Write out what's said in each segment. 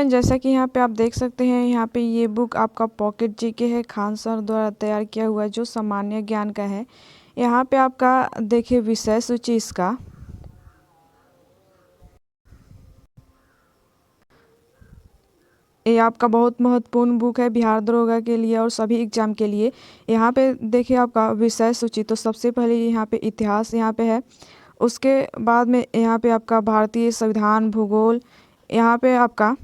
Student, जैसा कि यहाँ पे आप देख सकते हैं, यहाँ पे ये बुक आपका पॉकेट जीके है, खान सर द्वारा तैयार किया हुआ है, जो सामान्य ज्ञान का है। यहाँ पे आपका देखिए विषय सूची इसका। ये आपका बहुत महत्वपूर्ण बुक है बिहार दरोगा के लिए और सभी एग्जाम के लिए। यहाँ पे देखिए आपका विषय सूची, तो सबसे पहले यहाँ पे इतिहास यहाँ पे है। उसके बाद में यहाँ पे आपका भारतीय संविधान, भूगोल, यहाँ पे आपका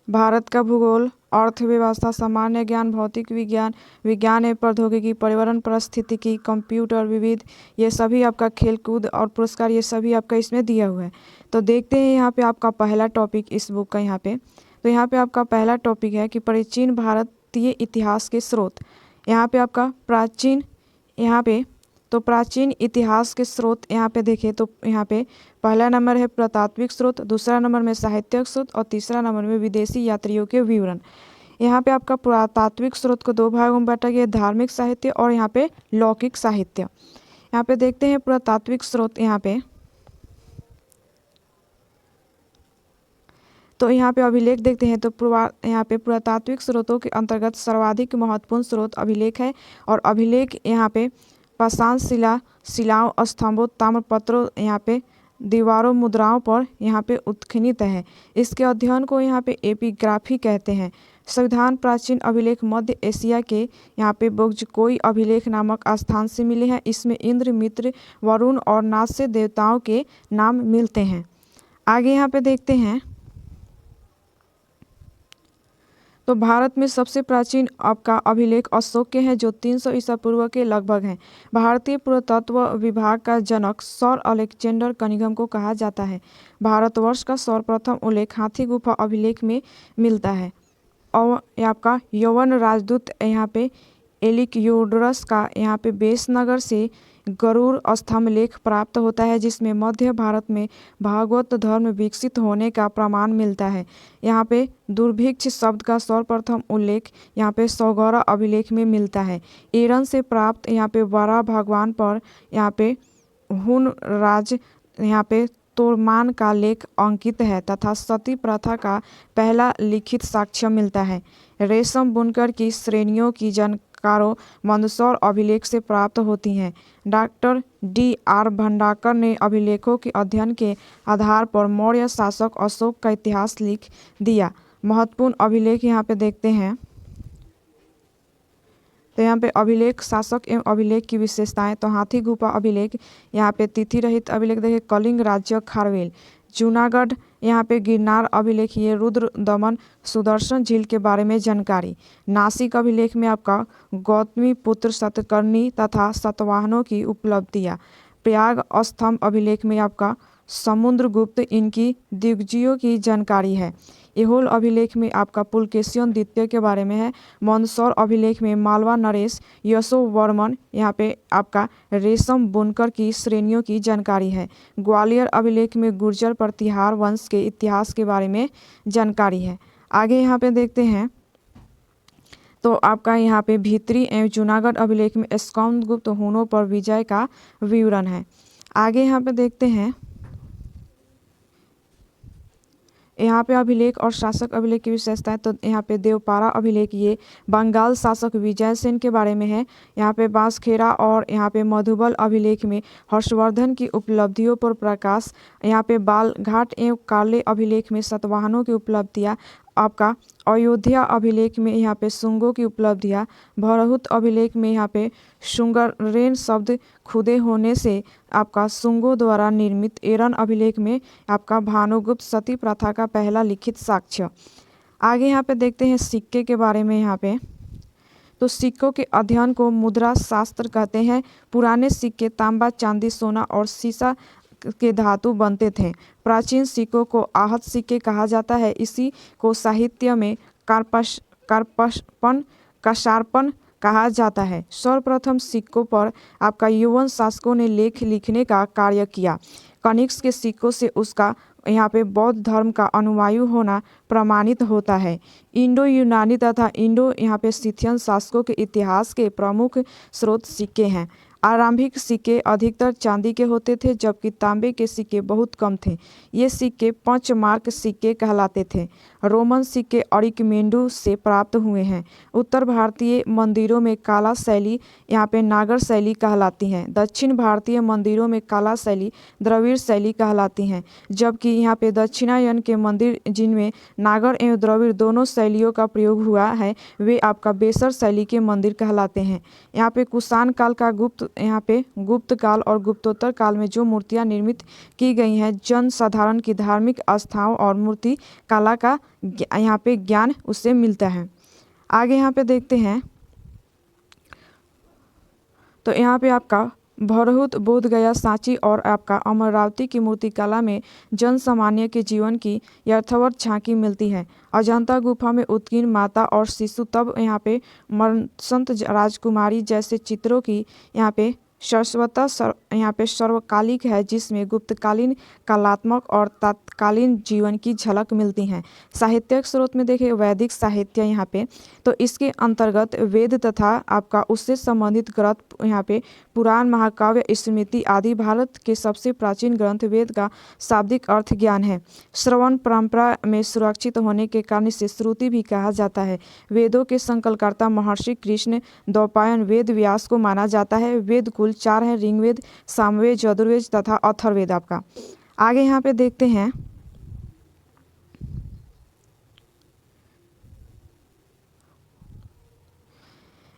भारत का भूगोल, अर्थव्यवस्था, सामान्य ज्ञान, भौतिक विज्ञान, विज्ञान एवं प्रौद्योगिकी, पर्यावरण पारिस्थितिकी, कंप्यूटर, विविध, ये सभी आपका खेलकूद और पुरस्कार, ये सभी आपका इसमें दिया हुआ है। तो देखते हैं यहाँ पे आपका पहला टॉपिक इस बुक का। यहाँ पे तो यहाँ पे आपका पहला टॉपिक है कि प्राचीन भारतीय इतिहास के स्रोत। यहाँ पे आपका प्राचीन, यहाँ पे तो प्राचीन इतिहास के स्रोत यहाँ पे देखें तो यहाँ पे पहला नंबर है पुरातात्विक स्रोत, दूसरा नंबर में साहित्यिक स्रोत और तीसरा नंबर में विदेशी यात्रियों के विवरण। यहाँ पे आपका पुरातात्विक स्रोत को दो भागों में बांटा गया, धार्मिक साहित्य और यहाँ पे लौकिक साहित्य। यहाँ पे देखते हैं पुरातात्विक स्रोत। यहाँ पे तो यहाँ पे अभिलेख देखते हैं तो यहाँ पे पुरातात्विक स्रोतों के अंतर्गत सर्वाधिक महत्वपूर्ण स्रोत अभिलेख है। और अभिलेख यहाँ पे पाषाण शिलाओं, स्तंभों, ताम्रपत्रों, यहाँ पे दीवारों, मुद्राओं पर यहाँ पे उत्खनित है। इसके अध्ययन को यहाँ पे एपिग्राफी कहते हैं। संविधान प्राचीन अभिलेख मध्य एशिया के यहाँ पे बोग्जकोई अभिलेख नामक स्थान से मिले हैं। इसमें इंद्र, मित्र, वरुण और नास्य देवताओं के नाम मिलते हैं। आगे यहाँ पे देखते हैं तो भारत में सबसे प्राचीन आपका अभिलेख अशोक के हैं, जो 300 ईसा पूर्व के लगभग हैं। भारतीय पुरातत्व विभाग का जनक सर अलेक्जेंडर कनिंघम को कहा जाता है। भारतवर्ष का सर्वप्रथम उल्लेख हाथी गुफा अभिलेख में मिलता है। और आपका यवन राजदूत यहाँ पे एलिक्योडरस का यहाँ पे बेसनगर से गरुड़ स्तंभ लेख प्राप्त होता है, जिसमें मध्य भारत में भागवत धर्म विकसित होने का प्रमाण मिलता है। यहाँ पे दुर्भिक्ष शब्द का सर्वप्रथम उल्लेख यहाँ पे सौगौरा अभिलेख में मिलता है। ईरान से प्राप्त यहाँ पे वराह भगवान पर यहाँ पे हुन राज यहाँ पे तोरमान का लेख अंकित है तथा सती प्रथा का पहला लिखित साक्ष्य मिलता है। रेशम बुनकर की श्रेणियों की जानकारों मंदसौर अभिलेख से प्राप्त होती हैं। Doctor D.R. भंडाकर ने अभिलेखों के अध्ययन के आधार पर मौर्य शासक अशोक का इतिहास लिख दिया। महत्वपूर्ण अभिलेख यहाँ पे देखते हैं तो यहाँ पे अभिलेख शासक एवं अभिलेख की विशेषताएं। तो हाथी गुफा अभिलेख यहाँ पे तिथि रहित अभिलेख देखिए, कलिंग राज्य खारवेल, जूनागढ़ यहाँ पे गिरनार अभिलेख, ये रुद्र दमन सुदर्शन झील के बारे में जानकारी। नासिक अभिलेख में आपका गौतमी पुत्र सतकर्णी तथा सतवाहनों की उपलब्धियाँ। प्रयाग स्तंभ अभिलेख में आपका समुद्रगुप्त इनकी दिग्विजयों की जानकारी है। ऐहोल अभिलेख में आपका पुलकेशियन द्वितीय के बारे में है। मंदसौर अभिलेख में मालवा नरेश यशोवर्मन यहाँ पे आपका रेशम बुनकर की श्रेणियों की जानकारी है। ग्वालियर अभिलेख में गुर्जर प्रतिहार वंश के इतिहास के बारे में जानकारी है। आगे यहाँ पे देखते हैं तो आपका यहाँ पे भीतरी एवं जूनागढ़ अभिलेख में स्कंदगुप्त हुनों पर विजय का विवरण है। आगे यहाँ पे देखते हैं यहाँ पे अभिलेख और शासक अभिलेख की विशेषताएं। तो यहाँ पे देवपारा अभिलेख ये बंगाल शासक विजयसेन के बारे में है। यहाँ पे बांसखेड़ा और यहाँ पे मधुबल अभिलेख में हर्षवर्धन की उपलब्धियों पर प्रकाश। यहाँ पे बालघाट एवं काले अभिलेख में सतवाहनों की उपलब्धियाँ। आपका अयोध्या अभिलेख में यहाँ पे शुंगों की उपलब्धियाँ। भरहुत अभिलेख में यहाँ पे शुंगरेन शब्द खुदे होने से आपका शुंगों द्वारा निर्मित। एरन अभिलेख में आपका भानुगुप्त सती प्रथा का पहला लिखित साक्ष्य। आगे यहाँ पे देखते हैं सिक्के के बारे में। यहाँ पे तो सिक्कों के अध्ययन को मुद्रा शास्त्र कहते हैं। पुराने सिक्के तांबा, चांदी, सोना और सीसा के धातु बनते थे। प्राचीन सिक्कों को आहत सिक्के कहा जाता है। इसी को साहित्य में कार्पासन कहा जाता है। सर्वप्रथम सिक्कों पर आपका यवन शासकों ने लेख लिखने का कार्य किया। कनिष्क के सिक्कों से उसका यहाँ पे बौद्ध धर्म का अनुयायी होना प्रमाणित होता है। इंडो यूनानी तथा इंडो यहाँ पे सिथियन शासकों के इतिहास के प्रमुख स्रोत सिक्के हैं। आरंभिक सिक्के अधिकतर चांदी के होते थे, जबकि तांबे के सिक्के बहुत कम थे। ये सिक्के पंचमार्क सिक्के कहलाते थे। रोमन सिक्के अरिक्मेंडू से प्राप्त हुए हैं। उत्तर भारतीय मंदिरों में काला शैली यहाँ पे नागर शैली कहलाती हैं। दक्षिण भारतीय मंदिरों में काला शैली द्रविड़ शैली कहलाती हैं, जबकि यहाँ पे दक्षिणायन के मंदिर जिनमें नागर एवं द्रविड़ दोनों शैलियों का प्रयोग हुआ है, वे आपका बेसर शैली के मंदिर कहलाते हैं। यहाँ पे कुषाण काल का गुप्त काल और गुप्तोत्तर काल में जो मूर्तियाँ निर्मित की गई हैं, जन साधारण की धार्मिक आस्थाओं और मूर्ति कला का यहाँ पे ज्ञान उससे मिलता है। आगे यहाँ पे देखते हैं तो यहाँ पे आपका भरहुत, बोधगया, सांची और आपका अमरावती की मूर्ति कला में जन सामान्य के जीवन की यथार्थ झांकी मिलती है। अजंता गुफा में उत्कीर्ण माता और शिशु तब यहाँ पे मर्संत राजकुमारी जैसे चित्रों की यहाँ पे शाश्वता यहाँ पे सर्वकालिक है, जिसमें गुप्तकालीन, कालात्मक और तत्कालीन जीवन की झलक मिलती हैं। साहित्यिक स्रोत में देखें वैदिक साहित्य यहाँ पे, तो इसके अंतर्गत वेद तथा आपका उससे संबंधित ग्रंथ यहाँ पे पुराण, महाकाव्य, स्मृति आदि। भारत के सबसे प्राचीन ग्रंथ वेद का शाब्दिक अर्थ ज्ञान है। श्रवण परंपरा में सुरक्षित होने के कारण इसे श्रुति भी कहा जाता है। वेदों के संकलकर्ता महर्षि कृष्ण द्वैपायन वेद व्यास को माना जाता है। वेद कुल 4 है: ऋग्वेद, सामवेद, यजुर्वेद तथा अथर्ववेद। आपका आगे यहाँ पे देखते हैं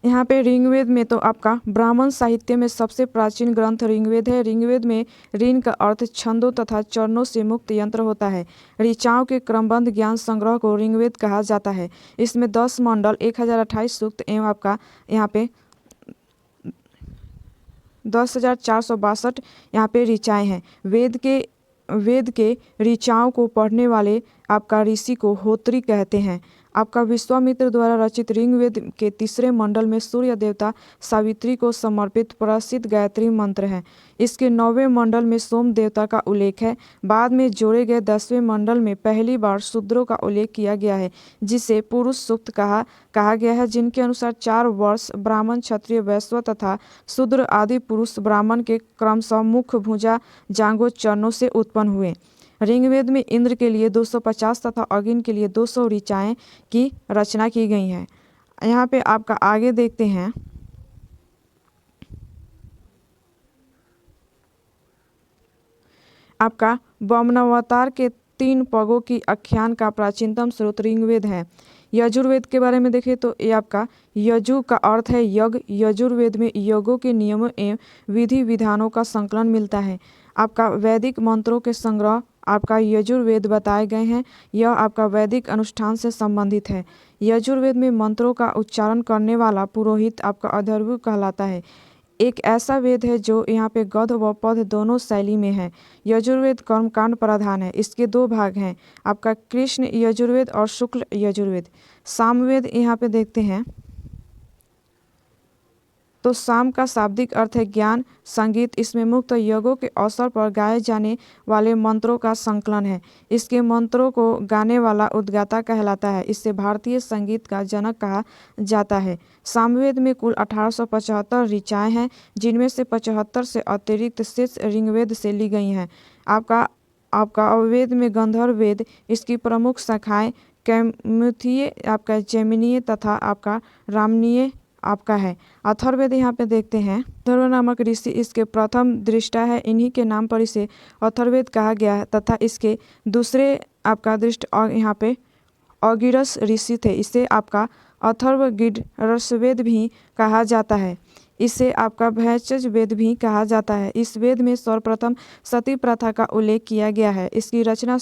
यहाँ पे ऋग्वेद में तो आपका ब्राह्मण साहित्य में सबसे प्राचीन ग्रंथ ऋग्वेद है। ऋग्वेद में ऋण का अर्थ छंदों तथा चरणों से मुक्त यंत्र होता है। ऋचाओं के क्रमबद्ध ज्ञान संग्रह को ऋग्वेद कहा जाता है। इसमें 10 मंडल, 1028 सूक्त एवं आपका यहाँ पे 10,462 यहाँ पे ऋचाएँ हैं। वेद के ऋचाओं को पढ़ने वाले आपका ऋषि को होत्री कहते हैं। आपका विश्वामित्र द्वारा रचित ऋग्वेद के 3 मंडल में सूर्य देवता सावित्री को समर्पित प्रसिद्ध गायत्री मंत्र है। इसके 9वें मंडल में सोम देवता का उल्लेख है। बाद में जोड़े गए 10वें मंडल में पहली बार शूद्रों का उल्लेख किया गया है, जिसे पुरुष सूक्त कहा गया है, जिनके अनुसार 4 वर्ष ब्राह्मण, क्षत्रिय, वैश्य तथा शूद्र आदि पुरुष ब्राह्मण के क्रमशः मुख, भुजा, जांघों, चरणों से उत्पन्न हुए। ऋग्वेद में इंद्र के लिए 250 तथा अग्नि के लिए 200 ऋचाएँ की रचना की गई है। यहाँ पे आपका आगे देखते हैं आपका वामनावतार के 3 पगों की आख्यान का प्राचीनतम स्रोत ऋग्वेद है। यजुर्वेद के बारे में देखें तो ये आपका यजु का अर्थ है यज्ञ। यजुर्वेद में योगों के नियमों एवं विधि विधानों का संकलन मिलता है। आपका वैदिक मंत्रों के संग्रह आपका यजुर्वेद बताए गए हैं। यह आपका वैदिक अनुष्ठान से संबंधित है। यजुर्वेद में मंत्रों का उच्चारण करने वाला पुरोहित आपका अथर्व कहलाता है। एक ऐसा वेद है जो यहाँ पे गद्य व पद्य दोनों शैली में है। यजुर्वेद कर्मकांड प्रधान है। इसके 2 भाग हैं, आपका कृष्ण यजुर्वेद और शुक्ल यजुर्वेद। सामवेद यहाँ पे देखते हैं तो साम का शाब्दिक अर्थ है ज्ञान, संगीत। इसमें मुक्त यज्ञों के अवसर पर गाए जाने वाले मंत्रों का संकलन है। इसके मंत्रों को गाने वाला उद्गाता कहलाता है। इससे भारतीय संगीत का जनक कहा जाता है। सामवेद में कुल 1875 ऋचाएँ हैं, जिनमें से 75 से अतिरिक्त शेष ऋग्वेद से ली गई हैं। आपका अववेद में गंधर्व वेद, इसकी प्रमुख शाखाएँ कैमुथीय, आपका जैमिनीय तथा आपका रामनीय आपका है। अथर्ववेद यहाँ पे देखते हैं अथर्व नामक ऋषि इसके प्रथम दृष्टा है। इन्हीं के नाम पर इसे अथर्ववेद कहा गया है तथा इसके दूसरे आपका दृष्ट यहाँ पे अगिरस ऋषि थे। इसे आपका अथर्वगीरसवेद भी कहा जाता है। इसे आपका भैषज वेद भी कहा जाता है। इस वेद में सर्वप्रथम सती प्रथा का उल्लेख किया गया है। इसकी रचना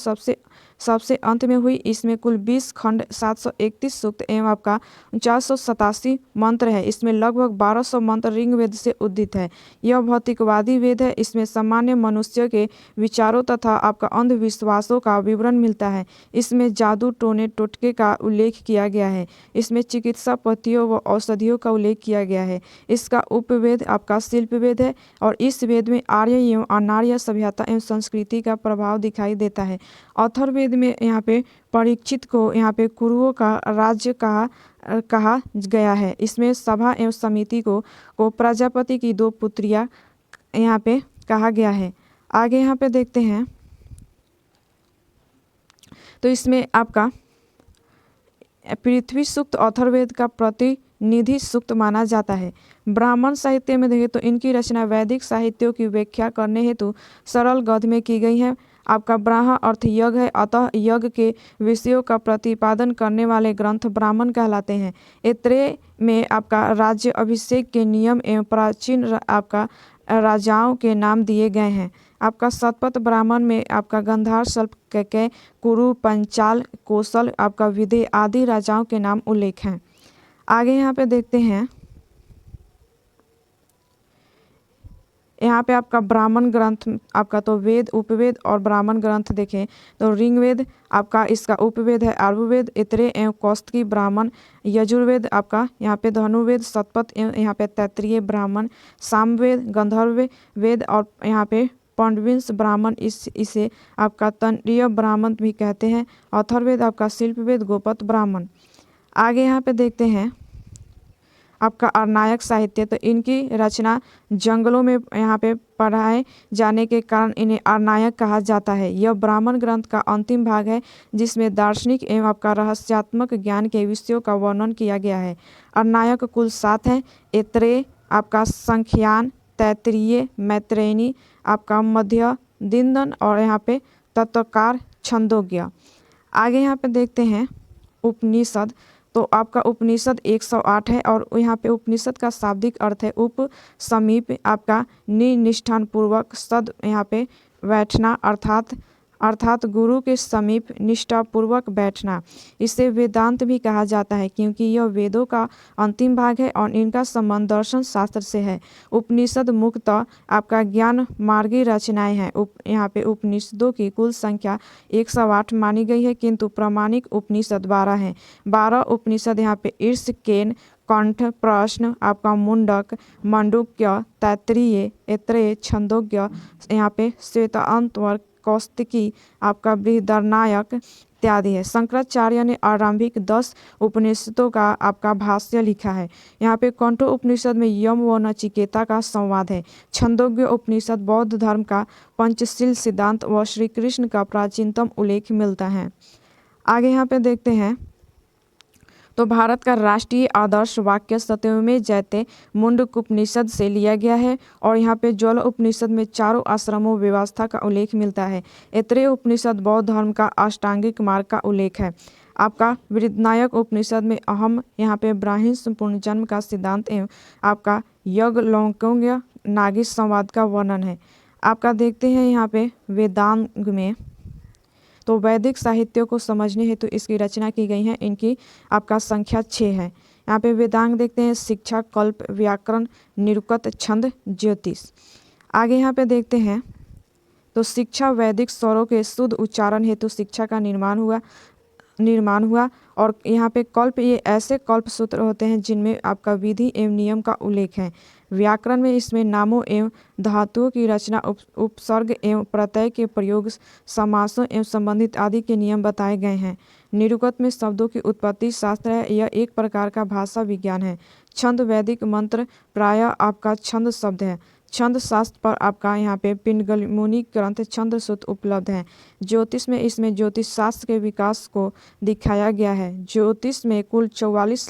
सबसे अंत में हुई। इसमें कुल 20 खंड, 731 सूक्त एवं आपका 487 मंत्र है। इसमें लगभग 1200 मंत्र ऋग्वेद से उद्धृत है। यह भौतिकवादी वेद है। इसमें सामान्य मनुष्य के विचारों तथा आपका अंधविश्वासों का विवरण मिलता है। इसमें जादू, टोने, टोटके का उल्लेख किया गया है। इसमें चिकित्सा पद्धतियों व औषधियों का उल्लेख किया गया है। इसका उपवेद आपका शिल्प वेद है और इस वेद में आर्य एवं अनार्य सभ्यता एवं संस्कृति का प्रभाव दिखाई देता है। अथर्ववेद यजुर्वेद में यहाँ पे परीक्षित को यहाँ पे कुरुओं का राज्य कहा गया है। इसमें सभा एवं समिति को प्रजापति की 2 पुत्रियाँ यहाँ पे कहा गया है। आगे यहाँ पे देखते हैं तो इसमें आपका पृथ्वी सूक्त अथर्ववेद का प्रतिनिधि सूक्त माना जाता है। ब्राह्मण साहित्य में देखें तो इनकी रचना वैदिक साहित्यों की व्याख्या करने हेतु सरल गद्य में की गई है। आपका ब्राह्मण अर्थ यज्ञ है, अतः यज्ञ के विषयों का प्रतिपादन करने वाले ग्रंथ ब्राह्मण कहलाते हैं। ऐत्रेय में आपका राज्य अभिषेक के नियम एवं प्राचीन आपका राजाओं के नाम दिए गए हैं। आपका शतपथ ब्राह्मण में आपका गंधार, शल्प, कैकेय, कुरु, पंचाल, कौशल, आपका विदेह आदि राजाओं के नाम उल्लेख हैं। आगे यहाँ पे देखते हैं, यहाँ पे आपका ब्राह्मण ग्रंथ आपका तो वेद, उपवेद और ब्राह्मण ग्रंथ देखें तो ऋग्वेद आपका इसका उपवेद है अथर्ववेद, ऐत्रेय एवं कौस्तुकी ब्राह्मण, यजुर्वेद आपका यहाँ पे धनुर्वेद, शतपथ एवं यहाँ पे तैत्तिरीय ब्राह्मण, सामवेद, गंधर्व वेद और यहाँ पे पांडविंश ब्राह्मण इसे आपका तंत्रीय ब्राह्मण भी कहते हैं। अथर्ववेद आपका शिल्पवेद, गोपथ ब्राह्मण। आगे यहाँ पे देखते हैं आपका अरनायक साहित्य, तो इनकी रचना जंगलों में यहाँ पे पढ़ाए जाने के कारण इन्हें अरनायक कहा जाता है। यह ब्राह्मण ग्रंथ का अंतिम भाग है जिसमें दार्शनिक एवं आपका रहस्यात्मक ज्ञान के विषयों का वर्णन किया गया है। अरनायक कुल 7 है। ऐत्रेय आपका संख्यान, तैत्तिरीय, मैत्रेयी, आपका मध्य दिनदन और यहाँ पे तत्वकार, छंदोग्य। आगे यहाँ पे देखते हैं उपनिषद, तो आपका उपनिषद 108 है और यहाँ पे उपनिषद का शाब्दिक अर्थ है उप, समीप, आपका निष्ठान पूर्वक, सद यहाँ पे बैठना अर्थात गुरु के समीप निष्ठापूर्वक बैठना। इसे वेदांत भी कहा जाता है क्योंकि यह वेदों का अंतिम भाग है और इनका संबंध दर्शन शास्त्र से है। उपनिषद मुख्यतः आपका ज्ञान मार्गी रचनाएं हैं। यहाँ पे उपनिषदों की कुल संख्या 108 मानी गई है किंतु प्रामाणिक उपनिषद 12 हैं। 12 उपनिषद यहाँ पे ईर्ष, केन, कंठ, प्रश्न, आपका मुंडक, मांडुक्य, तैत्तिरीय, ऐत्रेय, छंदोग्य, यहाँ पे श्वेतांतवर्क, कौस्तुकी, आपका बृहदारण्यक इत्यादि है। शंकराचार्य ने आरंभिक 10 उपनिषदों का आपका भाष्य लिखा है। यहाँ पे कंठो उपनिषद में यम व नचिकेता का संवाद है। छंदोग्य उपनिषद बौद्ध धर्म का पंचशील सिद्धांत व श्री कृष्ण का प्राचीनतम उल्लेख मिलता है। आगे यहाँ पे देखते हैं तो भारत का राष्ट्रीय आदर्श वाक्य सत्यमेव जयते मुंडकोपनिषद से लिया गया है और यहाँ पे ज्वल उपनिषद में 4 आश्रमों व्यवस्था का उल्लेख मिलता है। ऐत्रेय उपनिषद बौद्ध धर्म का अष्टांगिक मार्ग का उल्लेख है। आपका बृहदारण्यक उपनिषद में अहम यहाँ पे ब्राह्मण पुनर्जन्म का सिद्धांत एवं आपका यज्ञ लौकिक नागी संवाद का वर्णन है। आपका देखते हैं यहाँ पे वेदांग में तो वैदिक साहित्यों को समझने हेतु इसकी रचना की गई है। इनकी आपका संख्या 6 है। यहाँ पे वेदांग देखते हैं शिक्षा, कल्प, व्याकरण, निरुक्त, छंद, ज्योतिष। आगे यहाँ पे देखते हैं तो शिक्षा वैदिक स्वरों के शुद्ध उच्चारण हेतु शिक्षा का निर्माण हुआ और यहाँ पे कल्प, ये ऐसे कल्प सूत्र होते हैं जिनमें आपका विधि एवं नियम का उल्लेख है। व्याकरण में इसमें नामों एवं धातुओं की रचना, उपसर्ग एवं प्रत्यय के प्रयोग, समासों एवं संबंधित आदि के नियम बताए गए हैं। निरुक्त में शब्दों की उत्पत्ति शास्त्र है। यह एक प्रकार का भाषा विज्ञान है। छंद वैदिक मंत्र प्रायः आपका छंद शब्द है। छंद शास्त्र पर आपका यहाँ पे पिंगलमुनि ग्रंथ छंद सूत्र उपलब्ध है। ज्योतिष में इसमें ज्योतिष शास्त्र के विकास को दिखाया गया है। ज्योतिष में कुल 44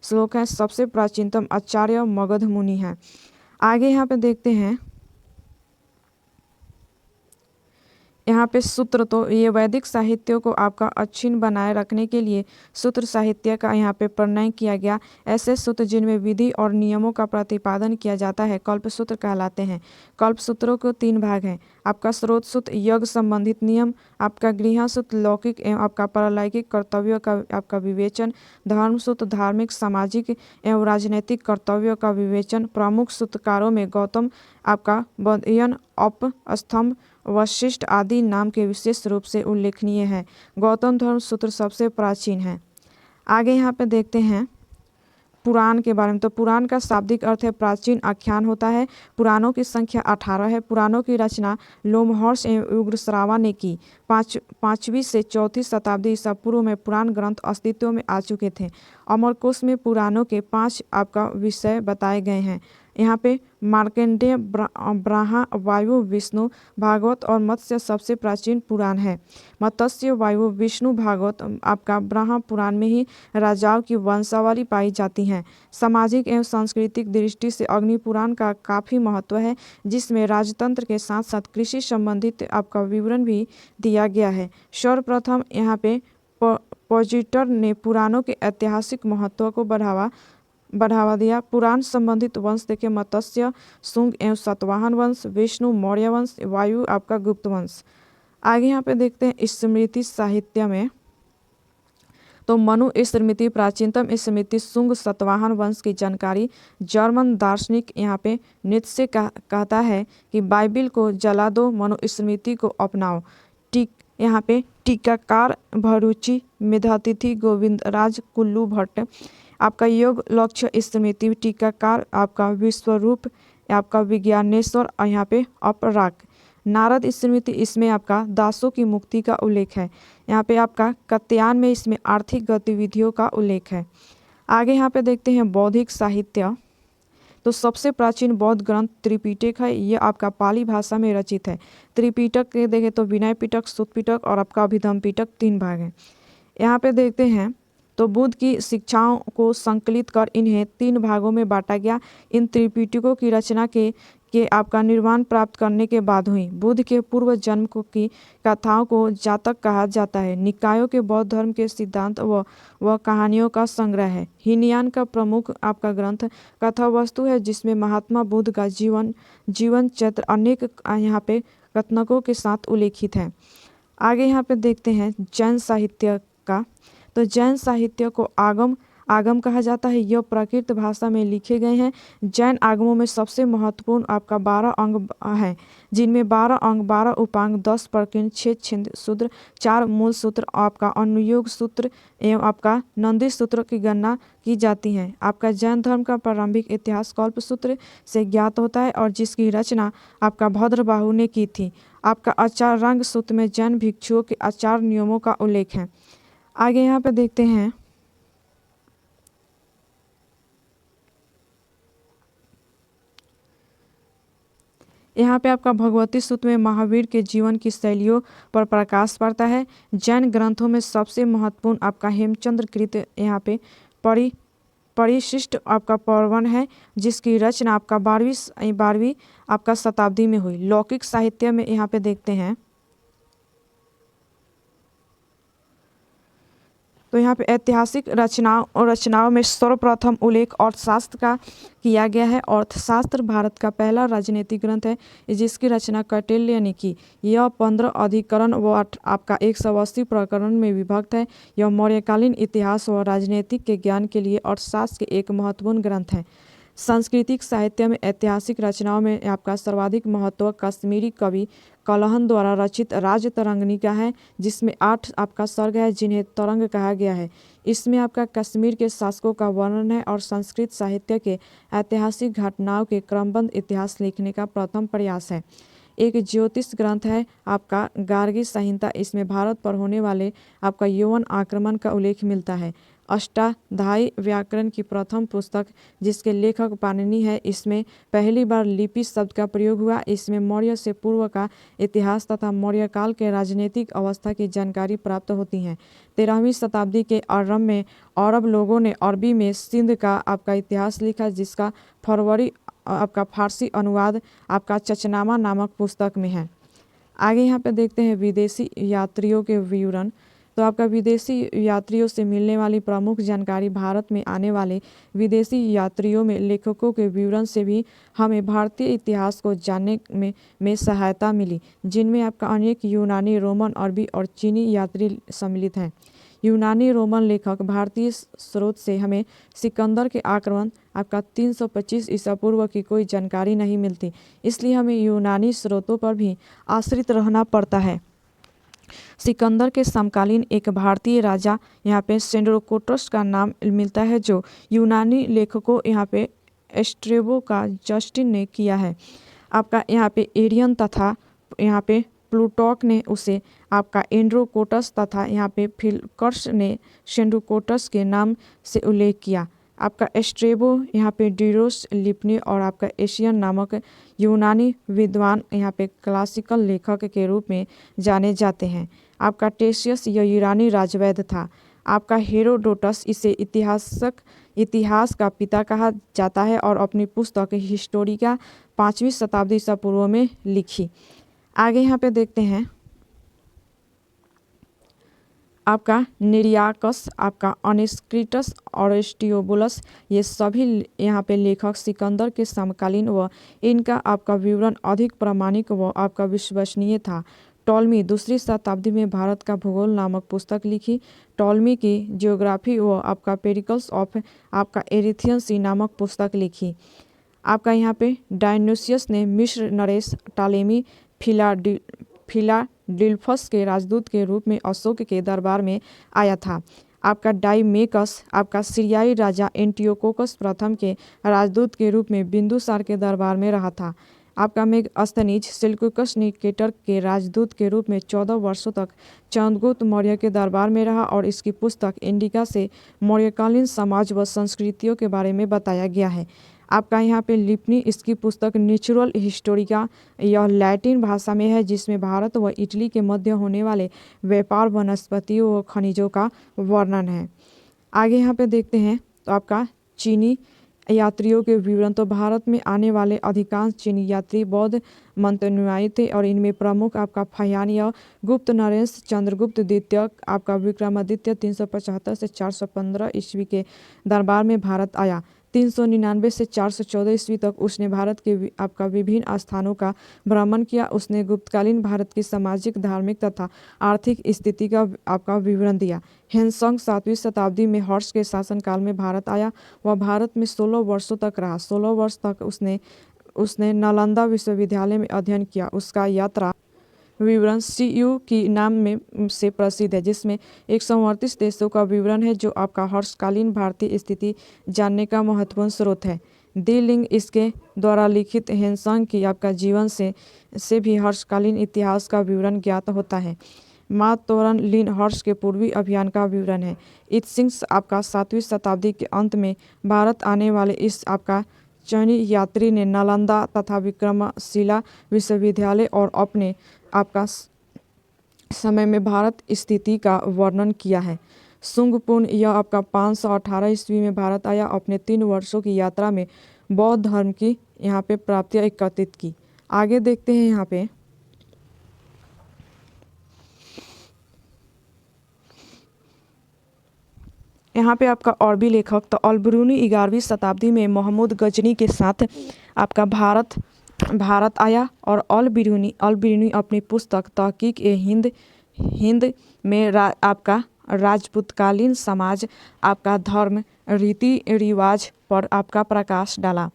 श्लोक हैं। सबसे प्राचीनतम आचार्य मगध मुनि हैं। आगे यहाँ पे देखते हैं यहाँ पे सूत्र, तो ये वैदिक साहित्यों को आपका अक्षुण्ण बनाए रखने के लिए सूत्र साहित्य का यहाँ पे प्रणयन किया गया। ऐसे सूत्र जिनमें विधि और नियमों का प्रतिपादन किया जाता है कल्प सूत्र कहलाते हैं। कल्प सूत्रों को 3 भाग हैं। आपका स्रोत सूत्र यज्ञ संबंधित नियम, आपका गृह सूत्र लौकिक एवं आपका परलौकिक कर्तव्यों का आपका विवेचन, धर्म सूत्र धार्मिक, सामाजिक एवं राजनैतिक कर्तव्यों का विवेचन। प्रमुख सूत्रकारों में गौतम, आपका बदयन, अप, स्तंभ, वशिष्ठ आदि नाम के विशेष रूप से उल्लेखनीय है। गौतम धर्म सूत्र सबसे प्राचीन है। आगे यहाँ पे देखते हैं पुराण के बारे में। तो पुराण का शाब्दिक अर्थ है प्राचीन आख्यान होता है। पुराणों की संख्या 18 है। पुराणों की रचना लोमहर्ष एवं उग्रश्रवा ने की। 5वीं से 4वीं शताब्दी ईसा पूर्व में पुराण ग्रंथ अस्तित्व में आ चुके थे। अमरकोश में पुराणों के 5 आपका विषय बताए गए हैं। यहाँ पे मार्कंडेय, ब्रह्मा, वायु, विष्णु, भागवत और मत्स्य सबसे प्राचीन पुराण है। मत्स्य, वायु, विष्णु, भागवत आपका ब्रह्म पुराण में ही राजाओं की वंशावली पाई जाती है। सामाजिक एवं सांस्कृतिक दृष्टि से अग्नि पुराण का काफ़ी महत्व है, जिसमें राजतंत्र के साथ साथ कृषि संबंधित आपका विवरण भी दिया गया है। सर्वप्रथम यहाँ पे पोजिटर ने पुराणों के ऐतिहासिक महत्व को बढ़ावा दिया। पुराण संबंधित वंश देखे मत्स्य, शुंग एवं सातवाहन वंश, विष्णु मौर्य वंश, वायु आपका गुप्त वंश। आगे यहाँ पे देखते हैं स्मृति साहित्य में। तो मनु स्मृति प्राचीनतम स्मृति शुंग सातवाहन वंश की जानकारी। जर्मन दार्शनिक यहाँ पे नीत्शे कहता है कि बाइबिल को जला दो, मनु स्मृति को अपनाओ। यहाँ पे टीकाकार भरूची, मेधातिथि गोविंदराज कुल्लू भट्ट आपका योग लक्ष्य स्मृति, टीकाकार आपका विश्वरूप, आपका विज्ञानेश्वर और यहाँ पे अपराक। नारद स्मृति इसमें आपका दासों की मुक्ति का उल्लेख है। यहाँ पे आपका कत्यायन में इसमें आर्थिक गतिविधियों का उल्लेख है। आगे यहाँ पे देखते हैं बौद्धिक साहित्य। तो सबसे प्राचीन बौद्ध ग्रंथ त्रिपिटक है। ये आपका पाली भाषा में रचित है। त्रिपिटक के देखें तो विनय पिटक, सुत्त पिटक और आपका अभिधम पिटक 3 भाग हैं। यहाँ पे देखते हैं तो बुद्ध की शिक्षाओं को संकलित कर इन्हें 3 भागों में बांटा गया। इन त्रिपिटकों की रचना के आपका निर्वाण प्राप्त करने के बाद हुई। बुद्ध के पूर्व जन्म की कथाओं को जातक कहा जाता है। निकायों के बौद्ध धर्म के सिद्धांत व कहानियों का संग्रह है। हीनयान का प्रमुख आपका ग्रंथ कथा वस्तु है, जिसमें महात्मा बुद्ध का जीवन चरित्र अनेक यहाँ पे कथनकों के साथ उल्लेखित है। आगे यहाँ पे देखते हैं जैन साहित्य का। तो जैन साहित्य को आगम कहा जाता है। यह प्राकृत भाषा में लिखे गए हैं। जैन आगमों में सबसे महत्वपूर्ण आपका 12 अंग हैं, जिनमें 12 अंग, 12 उपांग, 10 प्रकीर्ण, 6 छिंद सूत्र, 4 मूल सूत्र, आपका अनुयोग सूत्र एवं आपका नंदी सूत्र की गणना की जाती है। आपका जैन धर्म का प्रारंभिक इतिहास कल्प सूत्र से ज्ञात होता है और जिसकी रचना आपका भद्रबाहु ने की थी। आपका आचार रंग सूत्र में जैन भिक्षुओं के आचार नियमों का उल्लेख है। आगे यहाँ पे देखते हैं यहाँ पे आपका भगवती सूत्र में महावीर के जीवन की शैलियों पर प्रकाश पड़ता है। जैन ग्रंथों में सबसे महत्वपूर्ण आपका हेमचंद्र कृत यहाँ पे परिशिष्ट आपका पर्वन है, जिसकी रचना आपका 12वीं आपका शताब्दी में हुई। लौकिक साहित्य में यहाँ पे देखते हैं तो यहाँ पे ऐतिहासिक रचनाओं में सर्वप्रथम उल्लेख अर्थशास्त्र का किया गया है। अर्थशास्त्र भारत का पहला राजनीतिक ग्रंथ है, जिसकी रचना कौटिल्य ने की। यह 15 अधिकरण व आपका 180 प्रकरण में विभक्त है। यह मौर्यकालीन इतिहास व राजनीतिक के ज्ञान के लिए अर्थशास्त्र के एक महत्वपूर्ण ग्रंथ है। सांस्कृतिक साहित्य में ऐतिहासिक रचनाओं में आपका सर्वाधिक महत्व कश्मीरी कवि कलहन द्वारा रचित राज तरंगिणी है, जिसमें 8 आपका सर्ग है, जिन्हें तरंग कहा गया है। इसमें आपका कश्मीर के शासकों का वर्णन है और संस्कृत साहित्य के ऐतिहासिक घटनाओं के क्रमबद्ध इतिहास लिखने का प्रथम प्रयास है। एक ज्योतिष ग्रंथ है आपका गार्गी संहिता। इसमें भारत पर होने वाले आपका यौवन आक्रमण का उल्लेख मिलता है। अष्टाध्यायी व्याकरण की प्रथम पुस्तक, जिसके लेखक पाणिनि है, इसमें पहली बार लिपि शब्द का प्रयोग हुआ। इसमें मौर्य से पूर्व का इतिहास तथा मौर्य काल के राजनीतिक अवस्था की जानकारी प्राप्त होती है। 13वीं शताब्दी के आरंभ में अरब लोगों ने अरबी में सिंध का आपका इतिहास लिखा, जिसका आपका फारसी अनुवाद आपका चचनामा नामक पुस्तक में है। आगे यहाँ पे देखते हैं विदेशी यात्रियों के विवरण। तो आपका विदेशी यात्रियों से मिलने वाली प्रमुख जानकारी भारत में आने वाले विदेशी यात्रियों में लेखकों के विवरण से भी हमें भारतीय इतिहास को जानने में सहायता मिली, जिनमें आपका अनेक यूनानी, रोमन, अरबी और चीनी यात्री सम्मिलित हैं। यूनानी रोमन लेखक भारतीय स्रोत से हमें सिकंदर के आक्रमण आपका 325 ईसा पूर्व की कोई जानकारी नहीं मिलती, इसलिए हमें यूनानी स्रोतों पर भी आश्रित रहना पड़ता है। सिकंदर के समकालीन एक भारतीय राजा यहाँ पे सेंड्रोकोटस का नाम मिलता है, जो यूनानी लेखकों यहाँ पे एस्ट्रेबो का जस्टिन ने किया है। आपका यहाँ पे एरियन तथा यहाँ पे प्लूटॉक ने उसे आपका एंड्रोकोटस तथा यहाँ पे फिलकर्स ने सेंड्रोकोटस के नाम से उल्लेख किया। आपका एस्ट्रेबो यहाँ पे डिरोस लिपनी और आपका एशियन नामक यूनानी विद्वान यहाँ पे क्लासिकल लेखक के रूप में जाने जाते हैं। आपका टेशियस यह ईरानी राजवैद्य था। आपका हेरोडोटस इसे इतिहास का पिता कहा जाता है और अपनी पुस्तक हिस्टोरिका 5वीं शताब्दी ईसा पूर्व में लिखी। आगे यहाँ पे देखते हैं आपका निरियाकस, आपका अनिस्क्रिटस और एस्टियोबुलस, ये सभी यहाँ पे लेखक सिकंदर के समकालीन व इनका आपका विवरण अधिक प्रामाणिक व आपका विश्वसनीय था। टॉलमी 2री शताब्दी में भारत का भूगोल नामक पुस्तक लिखी। टॉलमी की जियोग्राफी व आपका पेरिकल्स ऑफ आपका एरिथियन सी नामक पुस्तक लिखी। आपका यहाँ पे डायन्यूसियस ने मिस्र नरेश टालेमी फिलाडेल्फस के राजदूत के रूप में अशोक के दरबार में आया था। आपका डाइमेकस आपका सीरियाई राजा एंटियोकोकस प्रथम के राजदूत के रूप में बिंदुसार के दरबार में रहा था। आपका मेगस्थनीज सेल्यूकस निकेटर के राजदूत के रूप में 14 वर्षों तक चंद्रगुप्त मौर्य के दरबार में रहा और इसकी पुस्तक इंडिका से मौर्यकालीन समाज व संस्कृतियों के बारे में बताया गया है। आपका यहाँ पे लिपनी, इसकी पुस्तक नेचुरल हिस्टोरिका, यह लैटिन भाषा में है, जिसमें भारत व इटली के मध्य होने वाले व्यापार, वनस्पतियों व खनिजों का वर्णन है। आगे यहाँ पे देखते हैं तो आपका चीनी यात्रियों के विवरण। तो भारत में आने वाले अधिकांश चीनी यात्री बौद्ध मंतनुयायी थे और इनमें प्रमुख आपका फयान या गुप्त नरेश चंद्रगुप्त द्वितीय आपका विक्रमादित्य 375 से 415 ईस्वी के दरबार में भारत आया। 399 से 414 ईस्वी तक उसने भारत के आपका विभिन्न स्थानों का भ्रमण किया। उसने गुप्तकालीन भारत की सामाजिक, धार्मिक तथा आर्थिक स्थिति का आपका विवरण दिया। हेनसंग 7वीं शताब्दी में हर्ष के शासनकाल में भारत आया। वह भारत में 16 वर्षों तक रहा। 16 वर्ष तक उसने नालंदा विश्वविद्यालय में अध्ययन किया। उसका यात्रा विवरण CU की नाम में से प्रसिद्ध है, जिसमें 138 देशों का विवरण है, जो आपका हर्षकालीन भारतीय स्थिति जानने का महत्वपूर्ण स्रोत है। दी लिंग इसके द्वारा लिखित हेनसंग की आपका जीवन से भी हर्षकालीन इतिहास का विवरण ज्ञात होता है। मा तोरन लिन हर्ष के पूर्वी अभियान का विवरण है। इत्सिंग्स आपका 7वीं शताब्दी के अंत में भारत आने वाले इस आपका चीनी यात्री ने नालंदा तथा विक्रमशिला विश्वविद्यालय और अपने आपका समय में भारत स्थिति का वर्णन किया है। सुंगपुन यह आपका 518 ईस्वी में भारत आया। अपने 3 वर्षों की यात्रा में बौद्ध धर्म की यहाँ पे प्राप्तियाँ एकत्रित की। आगे देखते हैं यहाँ पे आपका और भी लेखक। तो अल-बिरूनी 11वीं शताब्दी में महमूद गजनी के साथ आपका भारत आया और अल-बिरूनी अपनी पुस्तक तहकीक-ए-हिंद में आपका राजपूतकालीन समाज, आपका धर्म, रीति रिवाज पर आपका प्रकाश डाला।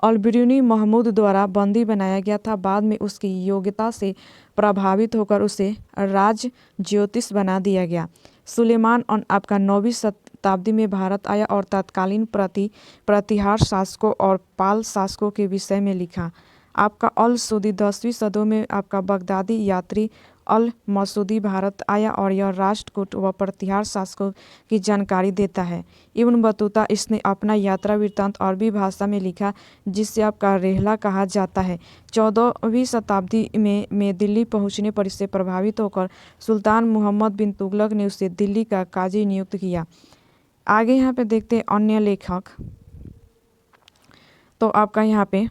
अल-बिरूनी महमूद द्वारा बंदी बनाया गया था। बाद में उसकी योग्यता से प्रभावित होकर उसे राज ज्योतिष बना दिया गया। सुलेमान आपका 9वीं शताब्दी में भारत आया और तत्कालीन प्रतिहार शासकों और पाल शासकों के विषय में लिखा। आपका अल सऊदी 10वीं सदी में आपका बगदादी यात्री अल मसूदी भारत आया और यह राष्ट्रकूट व प्रतिहार शासकों की जानकारी देता है। इब्न बतूता इसने अपना यात्रा वृत्तांत अरबी भाषा में लिखा, जिसे आपका रेहला कहा जाता है। 14वीं शताब्दी में दिल्ली पहुंचने पर इससे प्रभावित होकर सुल्तान मुहम्मद बिन तुगलक ने उसे दिल्ली का काजी नियुक्त किया। आगे यहाँ पे देखते हैं अन्य लेखक। तो आपका यहाँ पे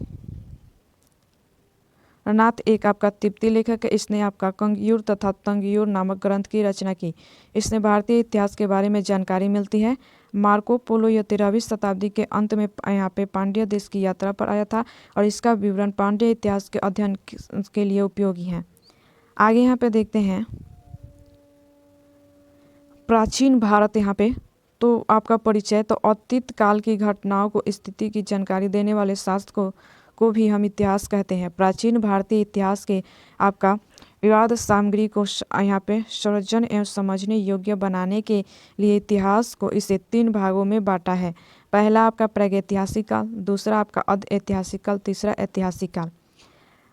नाथ एक आपका तिब्बती लेखक है। इसने आपका कंगियूर तथा तंगियूर नामक ग्रंथ की रचना की। इसने भारतीय इतिहास के बारे में जानकारी मिलती है। मार्को पोलो यह 13वीं शताब्दी के अंत में यहाँ पे पांड्य देश की यात्रा पर आया था और इसका विवरण पांड्य इतिहास के अध्ययन के लिए उपयोगी है। आगे यहाँ पे देखते हैं प्राचीन भारत। यहाँ पे तो आपका परिचय। तो अतीत काल की घटनाओं को स्थिति की जानकारी देने वाले शास्त्र को भी हम इतिहास कहते हैं। प्राचीन भारतीय इतिहास के आपका विवाद सामग्री को यहाँ पे सर्जन एवं समझने योग्य बनाने के लिए इतिहास को इसे 3 भागों में बांटा है। पहला आपका प्रागैतिहासिक काल, दूसरा आपका अर्ध ऐतिहासिक काल, तीसरा ऐतिहासिक काल।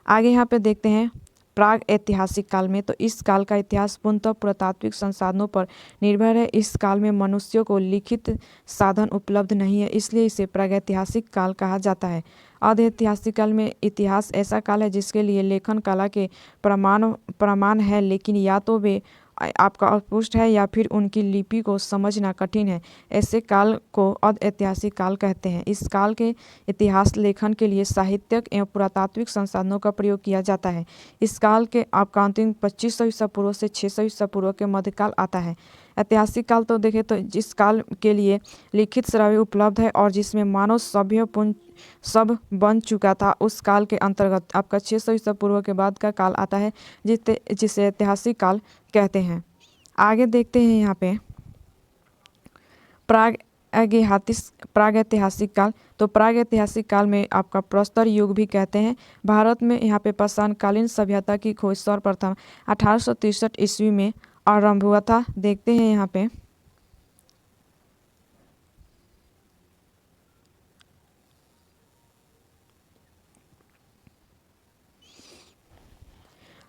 आगे यहाँ पे देखते हैं प्राग ऐतिहासिक काल में, तो इस काल का इतिहास पूर्णतः पुरातात्विक संसाधनों पर निर्भर है। इस काल में मनुष्यों को लिखित साधन उपलब्ध नहीं है, इसलिए इसे प्रागैतिहासिक काल कहा जाता है। अर्ध ऐतिहासिक काल में इतिहास ऐसा काल है जिसके लिए लेखन कला के प्रमाण है, लेकिन या तो वे आपका अस्पष्ट है या फिर उनकी लिपि को समझना कठिन है। ऐसे काल को अर्ध ऐतिहासिक काल कहते हैं। इस काल के इतिहास लेखन के लिए साहित्यिक एवं पुरातात्विक संसाधनों का प्रयोग किया जाता है। इस काल के आपका अंतिम 2500 ईसा पूर्व से 600 ईसा पूर्व के मध्यकाल आता है। ऐतिहासिक काल तो देखें तो जिस काल के लिए लिखित श्राव्य उपलब्ध है और जिसमें मानव सभ्य सब बन चुका था, उस काल के अंतर्गत आपका 600 ईसा पूर्व के बाद का काल आता है, जिसे ऐतिहासिक काल कहते हैं। आगे देखते हैं यहाँ पे प्रागैतिहासिक काल। तो प्रागैतिहासिक काल में आपका प्रस्तर युग भी कहते हैं। भारत में यहाँ पे पाषाणकालीन सभ्यता की खोज सर्वप्रथम 1863 ईस्वी में आरंभ हुआ था। देखते हैं यहाँ पे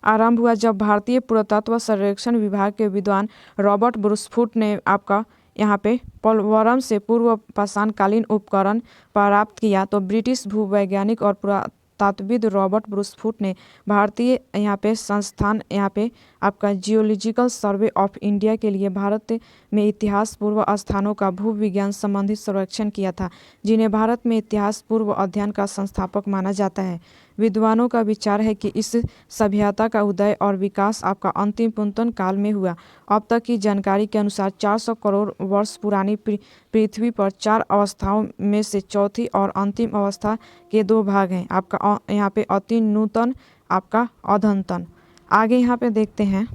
आरंभ हुआ जब भारतीय पुरातत्व सर्वेक्षण विभाग के विद्वान रॉबर्ट ब्रूसफुट ने आपका यहाँ पे पोलवरम से पूर्व पाषाणकालीन उपकरण प्राप्त किया। तो ब्रिटिश भूवैज्ञानिक और पुरातत्वविद रॉबर्ट ब्रूसफुट ने भारतीय यहाँ पे संस्थान यहाँ पे आपका जियोलॉजिकल सर्वे ऑफ इंडिया के लिए भारत में इतिहास पूर्व स्थानों का भूविज्ञान संबंधित सर्वेक्षण किया था, जिन्हें भारत में इतिहास पूर्व अध्ययन का संस्थापक माना जाता है। विद्वानों का विचार है कि इस सभ्यता का उदय और विकास आपका अंतिम पुरातन काल में हुआ। अब तक की जानकारी के अनुसार 400 करोड़ वर्ष पुरानी पृथ्वी पर 4 अवस्थाओं में से चौथी और अंतिम अवस्था के 2 भाग हैं। आपका यहाँ पे अति नूतन, आपका अधुनातन। आगे यहाँ पे देखते हैं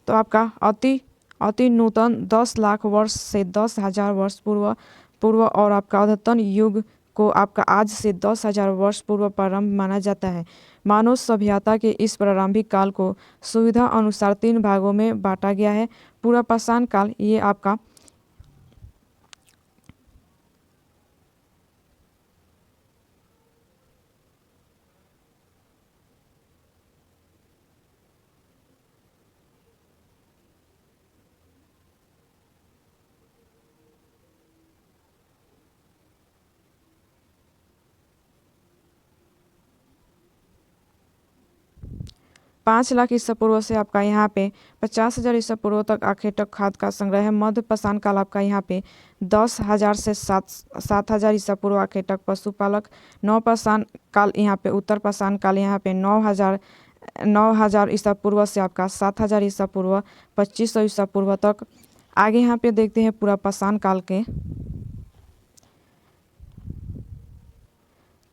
तो आपका अति नूतन 10 लाख वर्ष से 10,000 वर्ष पूर्व और आपका अद्यतन युग को आपका आज से 10,000 वर्ष पूर्व प्रारंभ माना जाता है। मानव सभ्यता के इस प्रारंभिक काल को सुविधा अनुसार 3 भागों में बांटा गया है। पूरा पाषाण काल ये आपका पाँच लाख ईसा पूर्व से आपका यहाँ पे 50,000 ईसा पूर्व तक आखेटक खाद का संग्रह है। मध्य पाषाण काल आपका यहाँ पे 10,000 से 7,000 ईसा पूर्व आखेटक पशुपालक। नव पाषाण काल यहाँ पे उत्तर पाषाण काल यहाँ पे 9,000 ईसा पूर्व से आपका 7,000 ईसा पूर्व 2500 ईसा पूर्व तक। आगे यहाँ पे देखते हैं पूरा पाषाण काल के,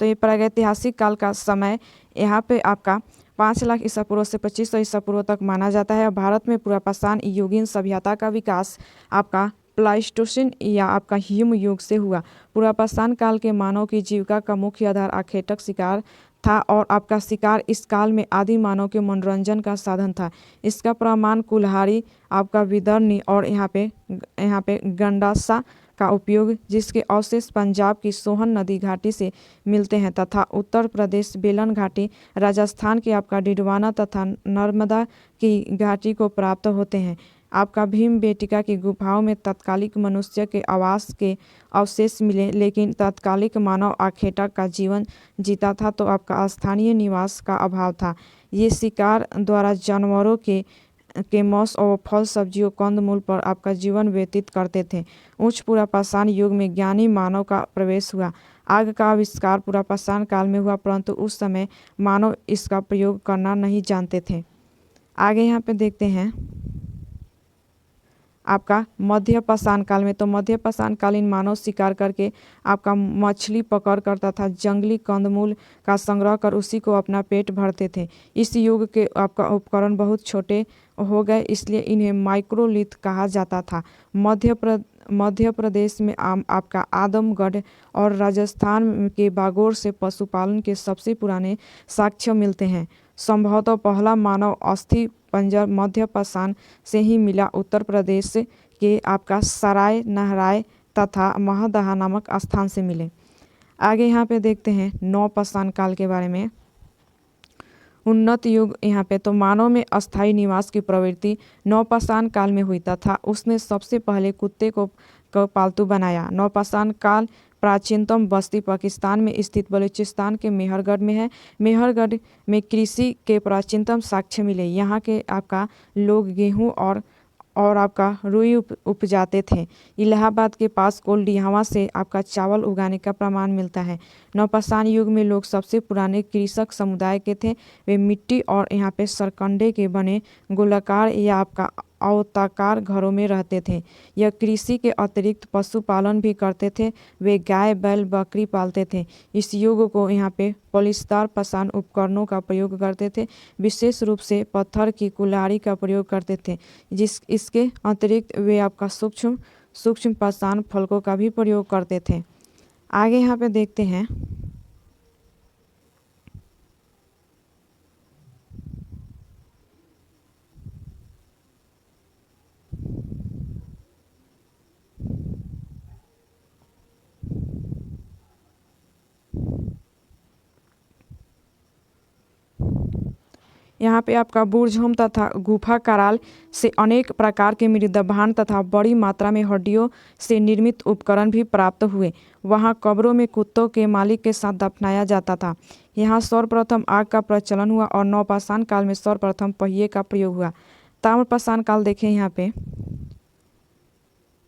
तो ये प्रागैतिहासिक काल का समय यहाँ पे आपका 5 लाख ईसा पूर्व से 2500 ईसा पूर्व तक माना जाता है। भारत में पूरा पाषाण युगीन सभ्यता का विकास आपका प्लाइस्टोसिन या आपका ह्यूम युग से हुआ। पूरा पाषाण काल के मानव की जीविका का मुख्य आधार आखेटक शिकार था और आपका शिकार इस काल में आदि मानव के मनोरंजन का साधन था। इसका प्रमाण कुल्हाड़ी, आपका विदर्णी और यहाँ पे गंडासा का उपयोग, जिसके अवशेष पंजाब की सोहन नदी घाटी से मिलते हैं तथा उत्तर प्रदेश बेलन घाटी, राजस्थान के आपका डिडवाना तथा नर्मदा की घाटी को प्राप्त होते हैं। आपका भीमबेटका की गुफाओं में तत्कालिक मनुष्य के आवास के अवशेष मिले, लेकिन तत्कालिक मानव आखेटक का जीवन जीता था तो आपका स्थानीय निवास का अभाव था। ये शिकार द्वारा जानवरों के मांस और फल सब्जियों कंदमूल पर आपका जीवन व्यतीत करते थे। उच्च पूरा पाषाण युग में ज्ञानी मानव का प्रवेश हुआ। आग का आविष्कार पूरा पाषाण काल में हुआ, परंतु उस समय मानव इसका प्रयोग करना नहीं जानते थे। आगे यहाँ पे देखते हैं आपका मध्य पाषाण काल में, तो मध्य पाषाण कालीन मानव शिकार करके आपका मछली पकड़ कर तथा जंगली कंदमूल का संग्रह कर उसी को अपना पेट भरते थे। इस युग के आपका उपकरण बहुत छोटे हो गए, इसलिए इन्हें माइक्रोलिथ कहा जाता था। मध्य प्रदेश में आपका आदमगढ़ और राजस्थान के बागोर से पशुपालन के सबसे पुराने साक्ष्य मिलते हैं। संभवतः पहला मानव अस्थि पंजर मध्य पाषाण से ही मिला। उत्तर प्रदेश के आपका सराय नहराय तथा महदहा नामक स्थान से मिले। आगे यहाँ पे देखते हैं नवपाषाण काल के बारे में। उन्नत युग यहाँ पे तो मानव में अस्थायी निवास की प्रवृत्ति नवपाषाण काल में हुई तथा उसने सबसे पहले कुत्ते को पालतू बनाया। नवपाषाण काल प्राचीनतम बस्ती पाकिस्तान में स्थित बलूचिस्तान के मेहरगढ़ में है। मेहरगढ़ में कृषि के प्राचीनतम साक्ष्य मिले। यहाँ के आपका लोग गेहूँ और आपका रुई उपजाते थे। इलाहाबाद के पास कोल्डियावा से आपका चावल उगाने का प्रमाण मिलता है। नवपाषाण युग में लोग सबसे पुराने कृषक समुदाय के थे। वे मिट्टी और यहाँ पे सरकंडे के बने गोलाकार या आपका अवताकार घरों में रहते थे। यह कृषि के अतिरिक्त पशुपालन भी करते थे। वे गाय बैल बकरी पालते थे। इस युग को यहाँ पे पॉलिस्टार पाषाण उपकरणों का प्रयोग करते थे। विशेष रूप से पत्थर की कुल्हाड़ी का प्रयोग करते थे। इसके अतिरिक्त वे आपका सूक्ष्म पाषाण फलकों का भी प्रयोग करते थे। आगे यहाँ पे देखते हैं यहाँ पे आपका बुर्जहोम तथा गुफा कराल से अनेक प्रकार के मृदभांड तथा बड़ी मात्रा में हड्डियों से निर्मित उपकरण भी प्राप्त हुए। वहाँ कब्रों में कुत्तों के मालिक के साथ दफनाया जाता था। यहाँ सर्वप्रथम आग का प्रचलन हुआ और नवपाषाण काल में सर्वप्रथम पहिए का प्रयोग हुआ। ताम्रपाषाण काल देखें यहाँ पे,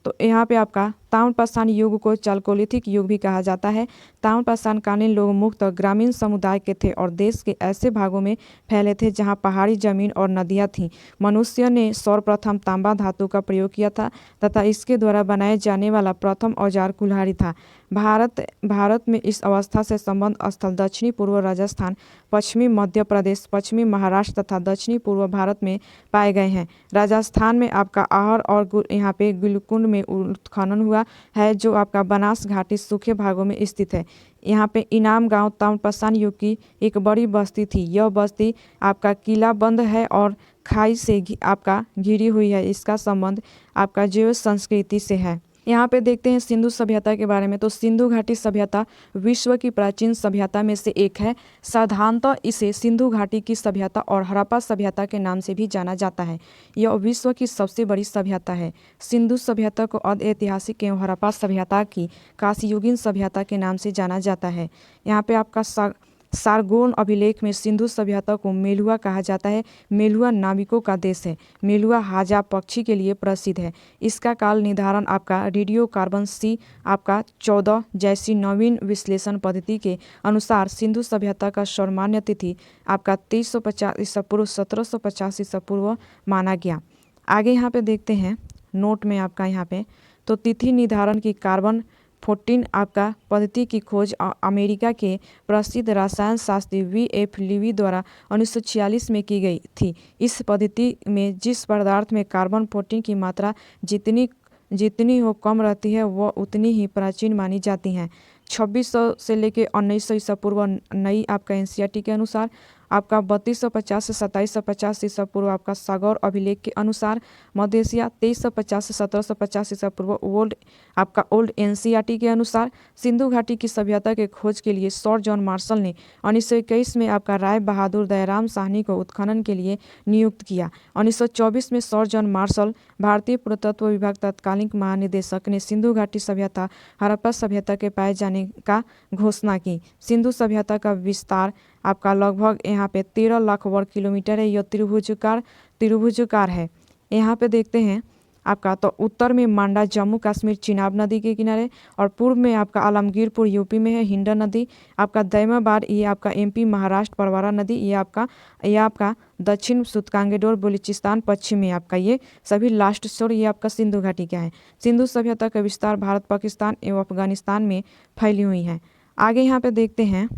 तो यहाँ पे आपका ताम्रपाषाण युग को चालकोलिथिक युग भी कहा जाता है। ताम्रपाषाण कालीन लोग मुख्यतः ग्रामीण समुदाय के थे और देश के ऐसे भागों में फैले थे जहाँ पहाड़ी जमीन और नदियाँ थीं। मनुष्य ने सर्वप्रथम तांबा धातु का प्रयोग किया था तथा इसके द्वारा बनाए जाने वाला प्रथम औजार कुल्हाड़ी था। भारत में इस अवस्था से संबंध स्थल दक्षिणी पूर्व राजस्थान, पश्चिमी मध्य प्रदेश, पश्चिमी महाराष्ट्र तथा दक्षिणी पूर्व भारत में पाए गए हैं। राजस्थान में आपका आहर और यहाँ पे गुलकुंड में उत्खनन हुआ है जो आपका बनास घाटी सूखे भागों में स्थित है। यहाँ पे इनाम गांव ताम्रपाषाण युग की एक बड़ी बस्ती थी। यह बस्ती आपका किला बंद है और खाई से आपका घिरी हुई है। इसका संबंध आपका जैव संस्कृति से है। यहाँ पे देखते हैं सिंधु सभ्यता के बारे में। तो सिंधु घाटी सभ्यता विश्व की प्राचीन सभ्यता में से एक है। साधारणतः इसे सिंधु घाटी की सभ्यता और हड़प्पा सभ्यता के नाम से भी जाना जाता है। यह विश्व की सबसे बड़ी सभ्यता है। सिंधु सभ्यता को ऐतिहासिक एवं हड़प्पा सभ्यता की कांस्ययुगीन सभ्यता के नाम से जाना जाता है। यहाँ पे आपका सारगोन अभिलेख में सिंधु सभ्यता को मेलुआ कहा जाता है। मेलुआ नाविकों का देश है। मेलुआ हाजा पक्षी के लिए प्रसिद्ध है। इसका काल निर्धारण आपका रेडियो कार्बन सी आपका 14 जैसी नवीन विश्लेषण पद्धति के अनुसार सिंधु सभ्यता का सर्वमान्य तिथि आपका 2350 ईसा पूर्व 1750 ईसा पूर्व माना गया। आगे यहाँ पे देखते हैं नोट में आपका यहाँ पे तो तिथि निर्धारण की कार्बन 14 आपका पद्धति की खोज अमेरिका के प्रसिद्ध रसायन शास्त्री V.F. लीवी द्वारा 1946 में की गई थी। इस पद्धति में जिस पदार्थ में कार्बन 14 की मात्रा जितनी हो कम रहती है वह उतनी ही प्राचीन मानी जाती हैं। 2600 से लेकर 1900 ईसा पूर्व नई आपका एनसीईआरटी के अनुसार आपका 3250 से 2750 ईसा पूर्व आपका सागौर अभिलेख के अनुसार मध्य एशिया 2350 से 1750 ईसा पूर्व ओल्ड एनसीईआरटी के अनुसार सिंधु घाटी की सभ्यता के खोज के लिए सर जॉन मार्शल ने 1921 में आपका राय बहादुर दयाराम साहनी को उत्खनन के लिए नियुक्त किया। 1924 में सर जॉन मार्शल भारतीय पुरातत्व विभाग तत्कालीन महानिदेशक ने सिंधु घाटी सभ्यता हड़प्पा सभ्यता के पाए जाने का घोषणा की। सिंधु सभ्यता का विस्तार आपका लगभग यहाँ पे 13 लाख वर्ग किलोमीटर है। यह त्रिभुजाकार है। यहाँ पे देखते हैं आपका तो उत्तर में मांडा जम्मू कश्मीर चिनाब नदी के किनारे और पूर्व में आपका आलमगीरपुर यूपी में है। हिंडन नदी आपका दैमाबाद ये आपका एमपी महाराष्ट्र परवारा नदी ये आपका दक्षिण सुतकांगेडोर बलूचिस्तान पश्चिम में आपका ये सभी लास्ट शोर ये आपका सिंधु घाटी का है। सिंधु सभ्यता का विस्तार भारत पाकिस्तान एवं अफगानिस्तान में फैली हुई है। आगे यहाँ पे देखते हैं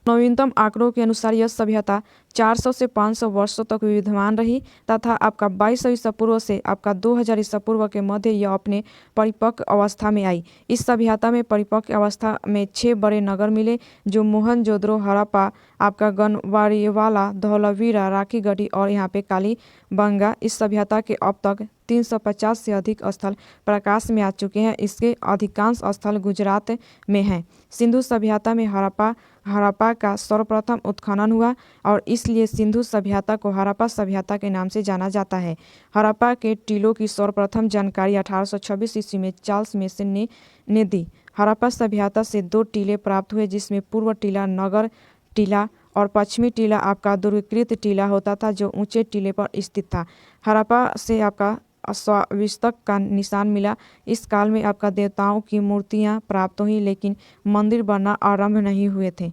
नवीनतम आंकड़ों के अनुसार यह सभ्यता 400 से 500 वर्षों तक विद्यमान रही तथा आपका 2200 ईसा पूर्व से आपका 2000 ईसा पूर्व के मध्य यह अपने परिपक्व अवस्था में आई। इस सभ्यता में परिपक्व अवस्था में 6 बड़े नगर मिले जो मोहनजोदड़ो, हड़प्पा, आपका गनवारीवाला, धौलावीरा, राखीगढ़ी और यहाँ पे कालीबंगा। इस सभ्यता के अब तक 350 से अधिक स्थल प्रकाश में आ चुके हैं। इसके अधिकांश स्थल गुजरात में हैं। सिंधु सभ्यता में हड़प्पा का सर्वप्रथम उत्खनन हुआ और इसलिए सिंधु सभ्यता को हड़प्पा सभ्यता के नाम से जाना जाता है। हड़प्पा के टीलों की सर्वप्रथम जानकारी 1826 ईस्वी में चार्ल्स मेसन ने दी। हड़प्पा सभ्यता से 2 टीले प्राप्त हुए जिसमें पूर्व टीला नगर टीला और पश्चिमी टीला आपका दुर्गीकृत टीला होता था जो ऊंचे टीले पर स्थित था। हड़प्पा से आपका स्वाभिषेक का निशान मिला। इस काल में आपका देवताओं की मूर्तियां प्राप्त हुई लेकिन मंदिर बनना आरंभ नहीं हुए थे।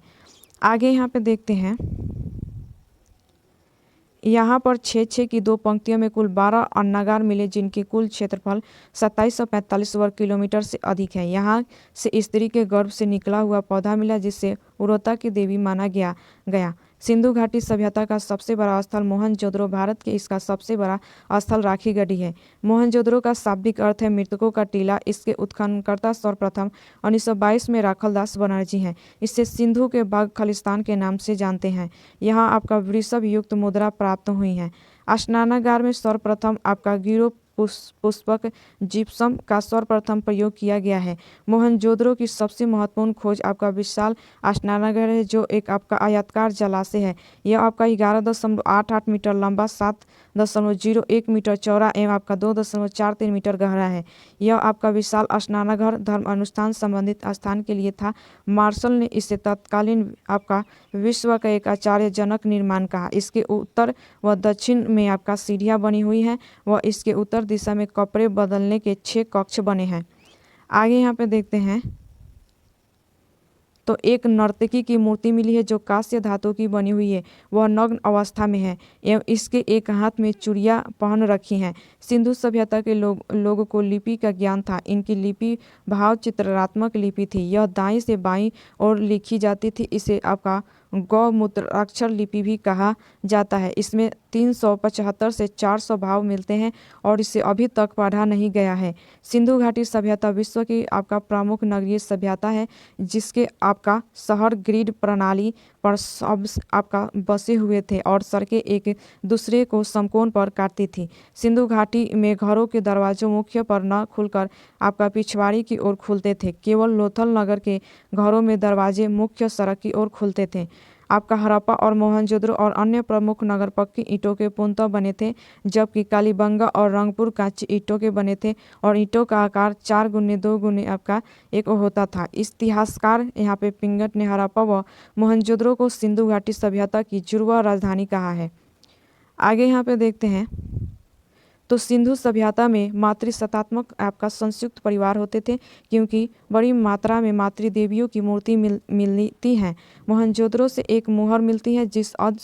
आगे यहाँ पे देखते हैं, यहाँ पर 6-6 की 2 पंक्तियों में कुल 12 अन्नागार मिले जिनकी कुल क्षेत्रफल 2745 वर्ग किलोमीटर से अधिक है। यहाँ से स्त्री के गर्भ से निकला हुआ पौधा मिला जिसे उर्वरता की देवी माना गया। सिंधु घाटी सभ्यता का सबसे बड़ा स्थल मोहनजोदड़ो, भारत के इसका सबसे बड़ा स्थल राखीगढ़ी है। मोहनजोदड़ो का शाब्दिक अर्थ है मृतकों का टीला। इसके उत्खननकर्ता सर्वप्रथम 1922 में राखलदास बनर्जी हैं। इसे सिंधु के बाघ खालिस्तान के नाम से जानते हैं। यहाँ आपका वृषभ युक्त मुद्रा प्राप्त हुई है। स्नानागार में सर्वप्रथम आपका गिरो पुष्पक जिप्सम का सर्वप्रथम प्रयोग किया गया है। मोहनजोदड़ो की सबसे महत्वपूर्ण खोज आपका विशाल स्नानागार है जो एक आपका आयताकार जलाशय है। यह आपका 11.88 मीटर लंबा, 7.01 मीटर चौड़ा एवं आपका 2.43 मीटर गहरा है। यह आपका विशाल स्नानागार धर्म अनुष्ठान संबंधित स्थान के लिए था। मार्शल ने इसे तत्कालीन आपका विश्व का एक आश्चर्यजनक निर्माण कहा। इसके उत्तर व दक्षिण में आपका सीढ़ियाँ बनी हुई हैं व इसके उत्तर दिशा में कपड़े बदलने के 6 कक्ष बने हैं। आगे यहाँ पे देखते हैं तो एक नर्तकी की मूर्ति मिली है जो कांस्य धातु की बनी हुई है। वह नग्न अवस्था में है एवं इसके एक हाथ में चूड़ियां पहन रखी हैं। सिंधु सभ्यता के लोगों को लिपि का ज्ञान था। इनकी लिपि भाव चित्रात्मक लिपि थी। यह दाईं से बाईं ओर लिखी जाती थी। इसे आपका गौमूत्राक्षर लिपि भी कहा जाता है। इसमें 375 से 400 भाव मिलते हैं और इसे अभी तक पढ़ा नहीं गया है। सिंधु घाटी सभ्यता विश्व की आपका प्रमुख नगरीय सभ्यता है जिसके आपका शहर ग्रिड प्रणाली पर सब आपका बसे हुए थे और सड़कें एक दूसरे को समकोण पर काटती थी। सिंधु घाटी में घरों के दरवाजे मुख्य पर न खुलकर आपका पिछवाड़ी की ओर खुलते थे। केवल लोथल नगर के घरों में दरवाजे मुख्य सड़क की ओर खुलते थे। आपका हड़प्पा और मोहनजोदड़ो और अन्य प्रमुख नगर पक्की ईंटों के पूर्णतः बने थे जबकि कालीबंगा और रंगपुर कांची ईंटों के बने थे और ईंटों का आकार 4 गुने 2 गुने आपका 1 होता था। इतिहासकार यहाँ पे पिंगट ने हड़प्पा व मोहनजोदड़ो को सिंधु घाटी सभ्यता की जुड़वा राजधानी कहा है। आगे यहाँ पे देखते हैं तो सिंधु सभ्यता में मातृसत्तात्मक आपका संयुक्त परिवार होते थे क्योंकि बड़ी मात्रा में मातृदेवियों की मूर्ति मिलती हैं। मोहनजोदड़ो से एक मुहर मिलती है जिस अद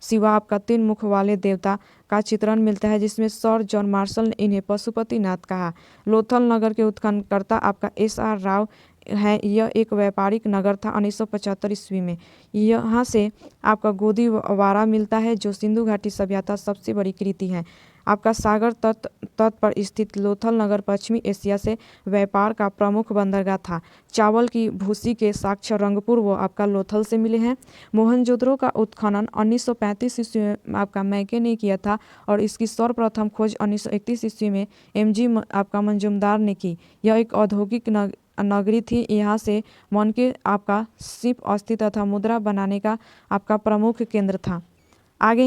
शिवा आपका 3 मुख वाले देवता का चित्रण मिलता है जिसमें सर जॉन मार्शल ने इन्हें पशुपतिनाथ कहा। लोथल नगर के उत्खननकर्ता आपका SR राव है। यह एक व्यापारिक नगर था 1975 ईस्वी में। यहाँ से आपका गोदीवारा मिलता है जो सिंधु घाटी सभ्यता सबसे बड़ी कृति है। आपका सागर तट पर स्थित लोथल नगर पश्चिमी एशिया से व्यापार का प्रमुख बंदरगाह था। चावल की भूसी के साक्ष्य रंगपुर व आपका लोथल से मिले हैं। मोहनजोदड़ो का उत्खनन 1935 ईस्वी में आपका मैके ने किया था और इसकी सर्वप्रथम खोज 1931 ईस्वी में MG आपका मंजूमदार ने की। यह एक औद्योगिक नगरी थी। यहाँ से मन के आपका शिप अस्थित तथा मुद्रा बनाने का आपका प्रमुख केंद्र था। आगे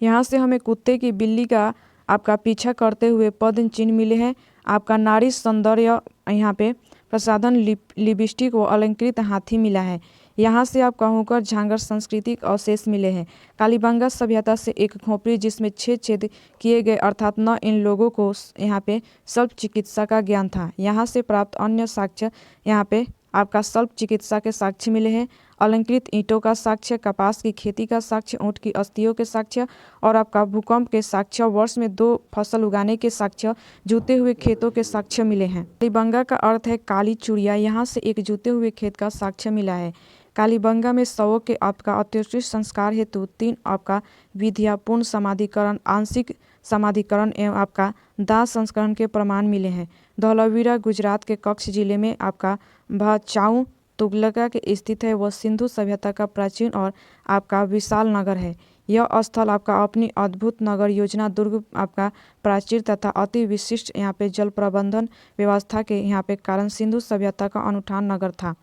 यहाँ से हमें कुत्ते की बिल्ली का आपका पीछा करते हुए पद्म चिन्ह मिले हैं। आपका नारी सौंदर्य यहाँ पे प्रसाधन लिपस्टिक व अलंकृत हाथी मिला है। यहाँ से आपका होकर झांगर सांस्कृतिक अवशेष मिले हैं। कालीबंगा सभ्यता से एक खोपड़ी जिसमें 6 छेद किए गए अर्थात न इन लोगों को यहाँ पे शल्य चिकित्सा का ज्ञान था। यहाँ से प्राप्त अन्य साक्ष्य यहाँ पे आपका शल्य चिकित्सा के साक्ष्य मिले हैं। अलंकृत ईंटों का साक्ष्य, कपास की खेती का साक्ष्य, ऊँट की अस्थियों के साक्ष्य और आपका भूकंप के साक्ष्य, वर्ष में 2 फसल उगाने के साक्ष्य, जूते हुए खेतों के साक्ष्य मिले हैं। कालीबंगा का अर्थ है काली चूड़िया। यहाँ से एक जूते हुए खेत का साक्ष्य मिला है। कालीबंगा में शवों के आपका अत्योत्कृष्ट संस्कार हेतु 3 आपका विधियाँ पूर्ण समाधिकरण, आंशिक समाधिकरण एवं आपका दाह संस्करण के प्रमाण मिले हैं। धौलावीरा गुजरात के कच्छ जिले में आपका भचाऊ तुगलका के स्थित है। वह सिंधु सभ्यता का प्राचीन और आपका विशाल नगर है। यह स्थल आपका अपनी अद्भुत नगर योजना, दुर्ग आपका प्राचीर तथा अति विशिष्ट यहाँ पे जल प्रबंधन व्यवस्था के यहाँ पे कारण सिंधु सभ्यता का अनुठान नगर था।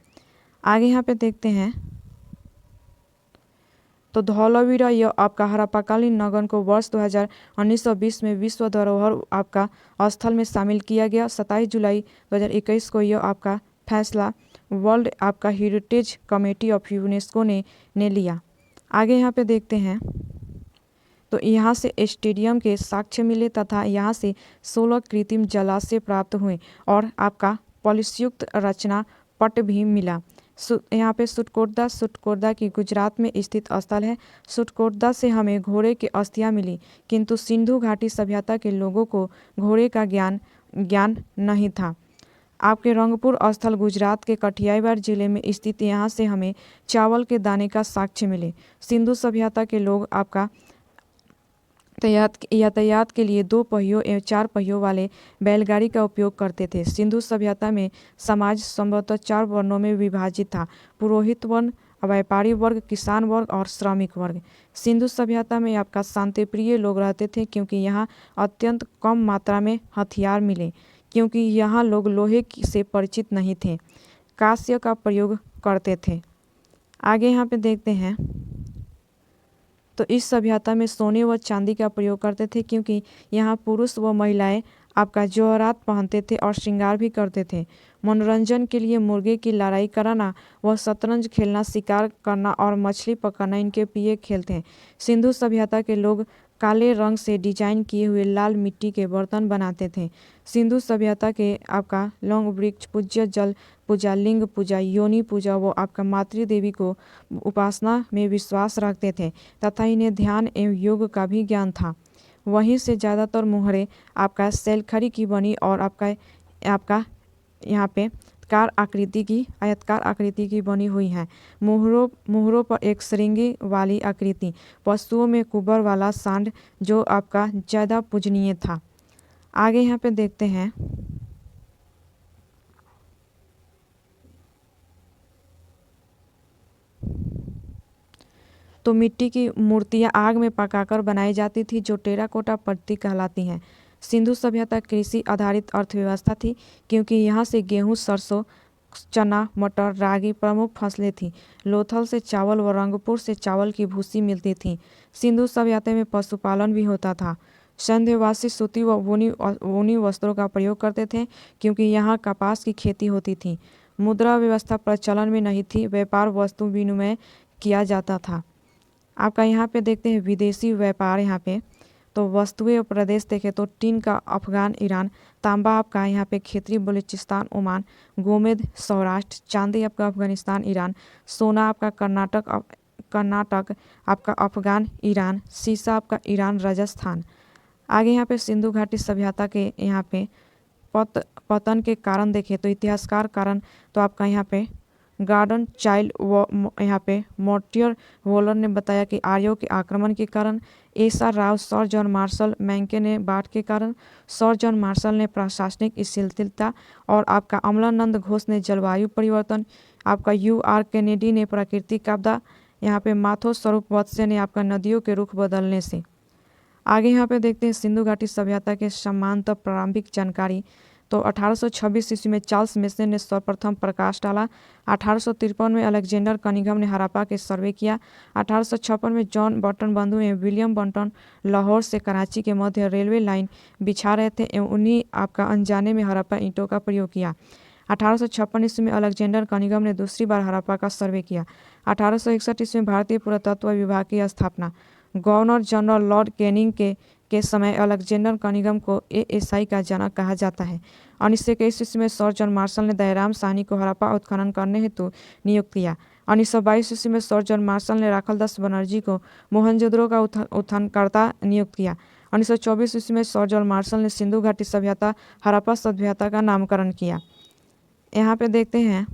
आगे यहाँ पे देखते हैं तो धौलावीरा यह आपका हड़प्पाकालीन नगर को वर्ष 1920 में विश्व धरोहर आपका स्थल में शामिल किया गया। 27 जुलाई 2021 को यह आपका फैसला वर्ल्ड आपका हेरिटेज कमेटी ऑफ यूनेस्को ने लिया। आगे यहाँ पे देखते हैं तो यहाँ से स्टेडियम के साक्ष्य मिले तथा यहाँ से 16 कृत्रिम जलाशय प्राप्त हुए और आपका पॉलिशयुक्त रचना पट भी मिला। यहाँ पे सुटकोटदा की गुजरात में स्थित स्थल है। सुटकोटदा से हमें घोड़े की अस्थियाँ मिली, किंतु सिंधु घाटी सभ्यता के लोगों को घोड़े का ज्ञान नहीं था। आपके रंगपुर स्थल गुजरात के कठियावाड़ जिले में स्थित, यहाँ से हमें चावल के दाने का साक्ष्य मिले। सिंधु सभ्यता के लोग आपका यातायात के लिए 2 पहियों एवं 4 पहियों वाले बैलगाड़ी का उपयोग करते थे। सिंधु सभ्यता में समाज संभवतः 4 वर्णों में विभाजित था: पुरोहित वर्ण, व्यापारी वर्ग, किसान वर्ग और श्रमिक वर्ग। सिंधु सभ्यता में आपका शांतिप्रिय लोग रहते थे, क्योंकि यहाँ अत्यंत कम मात्रा में हथियार मिले, क्योंकि यहाँ लोग लोहे से परिचित नहीं थे, कांस्य का प्रयोग करते थे। आगे यहाँ पे देखते हैं तो इस सभ्यता में सोने व चांदी का प्रयोग करते थे, क्योंकि यहाँ पुरुष व महिलाएं आपका जौहरात पहनते थे और श्रृंगार भी करते थे। मनोरंजन के लिए मुर्गे की लड़ाई कराना व शतरंज खेलना, शिकार करना और मछली पकड़ना इनके प्रिय खेल थे। सिंधु सभ्यता के लोग काले रंग से डिजाइन किए हुए लाल मिट्टी के बर्तन बनाते थे। सिंधु सभ्यता के आपका लौंग वृक्ष पूज्य, जल पूजा, लिंग पूजा, योनि पूजा व आपका मातृदेवी को उपासना में विश्वास रखते थे तथा इन्हें ध्यान एवं योग का भी ज्ञान था। वहीं से ज़्यादातर मुहरें आपका शैलखड़ी की बनी और आपका यहाँ पे आयतकार आकृति की बनी हुई हैं। मुहरों पर एक श्रृंगी वाली आकृति, पशुओं में कुबर वाला सांड जो आपका ज़्यादा पूजनीय था। आगे यहाँ पे देखते हैं तो मिट्टी की मूर्तियाँ आग में पकाकर बनाई जाती थी, जो टेराकोटा पत्ती कहलाती हैं। सिंधु सभ्यता कृषि आधारित अर्थव्यवस्था थी, क्योंकि यहाँ से गेहूँ, सरसों, चना, मटर, रागी प्रमुख फसलें थीं। लोथल से चावल व रंगपुर से चावल की भूसी मिलती थी। सिंधु सभ्यता में पशुपालन भी होता था। संध्यवासी सूती व ऊनी वस्त्रों का प्रयोग करते थे, क्योंकि यहाँ कपास की खेती होती थी। मुद्रा व्यवस्था प्रचलन में नहीं थी, व्यापार वस्तु विनिमय किया जाता था। आपका यहाँ पे देखते हैं विदेशी व्यापार। यहाँ पे तो वस्तुएं और प्रदेश देखें तो टीन का अफगान ईरान, तांबा आपका यहाँ पे क्षेत्रीय बलूचिस्तान ओमान, गोमेद सौराष्ट्र, चांदी आपका अफगानिस्तान ईरान, सोना आपका कर्नाटक आपका अफगान ईरान, सीसा आपका ईरान राजस्थान। आगे यहाँ पे सिंधु घाटी सभ्यता के यहाँ पे पतन के कारण देखें तो इतिहासकार कारण तो आपका यहाँ पे गार्डन चाइल्ड व यहाँ पे मोर्टियर वॉलर ने बताया कि आर्यों के आक्रमण के कारण, SR. Rao, sir John Marshall Mackay ने बाढ़ के कारण, सर जॉन मार्शल ने प्रशासनिक शिथिलता और आपका अमलानंद घोष ने जलवायु परिवर्तन, आपका यू.आर. कैनेडी ने प्राकृतिक आपदा, यहाँ पे माथो स्वरूप वत्स्य ने आपका नदियों के रुख बदलने से। आगे यहाँ पे देखते हैं सिंधु घाटी सभ्यता के समांतर प्रारंभिक जानकारी। तो 1826 ईस्वी में चार्ल्स मेसन ने सर्वप्रथम प्रकाश डाला। 1853 में अलेक्जेंडर कनिंघम ने हड़प्पा के सर्वे किया। 1856 में जॉन बटन बंधु एवं विलियम बटन लाहौर से कराची के मध्य रेलवे लाइन बिछा रहे थे एवं उन्हीं आपका अनजाने में हड़प्पा ईंटों का प्रयोग किया। 1856 ईस्वी में अलेक्जेंडर कनिंघम ने दूसरी बार हड़प्पा का सर्वे किया। 1861 ईस्वी में भारतीय पुरातत्व विभाग की स्थापना। गवर्नर जनरल लॉर्ड कैनिंग के समय अलेक्जेंडर कनिंघम को एएसआई का जनक कहा जाता है। 1921 ईस्वी में सर जॉन मार्शल ने दयाराम साहनी को हड़प्पा उत्खनन करने हेतु नियुक्त किया। 1922 ईस्वी में सर जॉन मार्शल ने राखलदास बनर्जी को मोहनजोदड़ो का उत्खननकर्ता नियुक्त किया। 1924 ईस्वी में सर जॉन मार्शल ने सिंधु घाटी सभ्यता हड़प्पा सभ्यता का नामकरण किया। यहाँ पे देखते हैं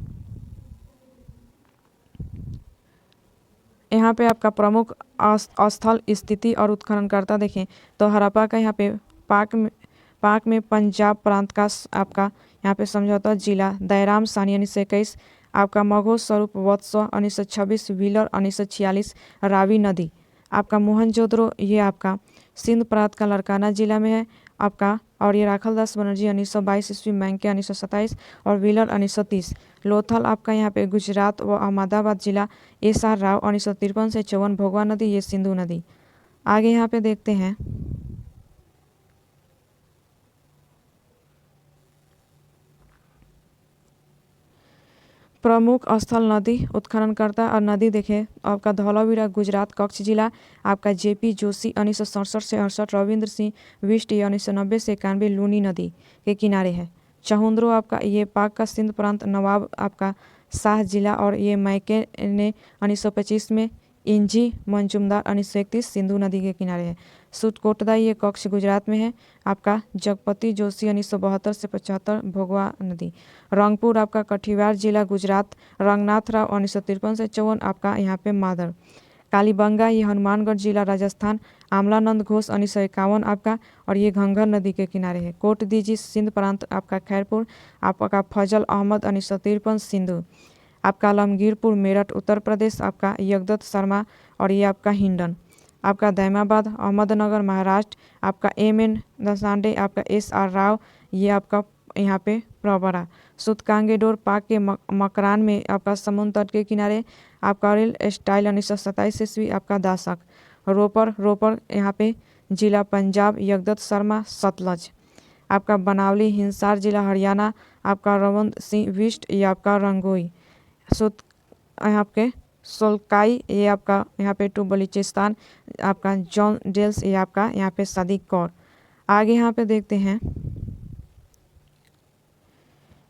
यहाँ पे आपका प्रमुख स्थल स्थिति और उत्खननकर्ता देखें तो हड़प्पा का यहाँ पे पाक में पंजाब प्रांत का आपका यहाँ पे समझौता जिला, दयाराम साहनी 1921, आपका मगो स्वरूप वत्स 1926, व्हीलर 1946, रावी नदी, आपका मोहनजोदड़ो ये आपका सिंध प्रांत का लड़काना जिला में है आपका, और ये राखलदास बनर्जी 1922 ईस्वी, मैंके 1927 और व्हीलर 1930। लोथल आपका यहाँ पे गुजरात व अहमदाबाद जिला, SR राव 1953 से 54, भोगवा नदी ये सिंधु नदी। आगे यहाँ पे देखते हैं प्रमुख स्थल नदी उत्खननकर्ता और नदी देखें आपका धौलावीरा गुजरात कच्छ जिला, आपका JP जोशी 1967 से 68, रविंद्र सिंह बिष्ट 1990 से 91 लूनी नदी के किनारे है। चहुंद्रो आपका ये पाक का सिंध प्रांत, नवाब आपका शाह जिला, और ये मैके ने 1925 में, इंजी मंजुमदार 1931 सिंधु नदी के किनारे है। सुटकोटदा ये कच्छ गुजरात में है आपका, जगपति जोशी 1972 से 75, भोगवा नदी। रंगपुर आपका कठियावाड़ जिला गुजरात, रंगनाथ राव 1953 से 54 आपका यहाँ पे मादर। कालीबंगा ये हनुमानगढ़ जिला राजस्थान, आमलानंद घोष 1951 आपका, और ये घंघर नदी के किनारे है। कोट दीजी सिंध प्रांत आपका खैरपुर, आपका फजल अहमद 1953 सिंधु, आपका आलमगीरपुर मेरठ उत्तर प्रदेश, आपका यगदत्त शर्मा, और ये आपका हिंडन, आपका दैमाबाद अहमदनगर महाराष्ट्र, आपका MN दसांडे, आपका SR राव ये आपका यहाँ पे प्रवरा। सुतकांगेडोर पाक के मकरान में आपका समुद्र तट के किनारे, आपका रेल स्टाइल 1927 ईस्वी, आपका दासक। रोपर यहाँ पे जिला पंजाब, यगदत्त शर्मा सतलज, आपका बनावली हिंसार जिला हरियाणा, आपका रवंत सिंह बिष्ट ये आपका रंगोई। यहाँ पे सोलकाई ये आपका यहाँ पे टू बलूचिस्तान, आपका जॉन डेल्स ये आपका यहाँ पे सदीक कौर। आगे यहाँ पे देखते हैं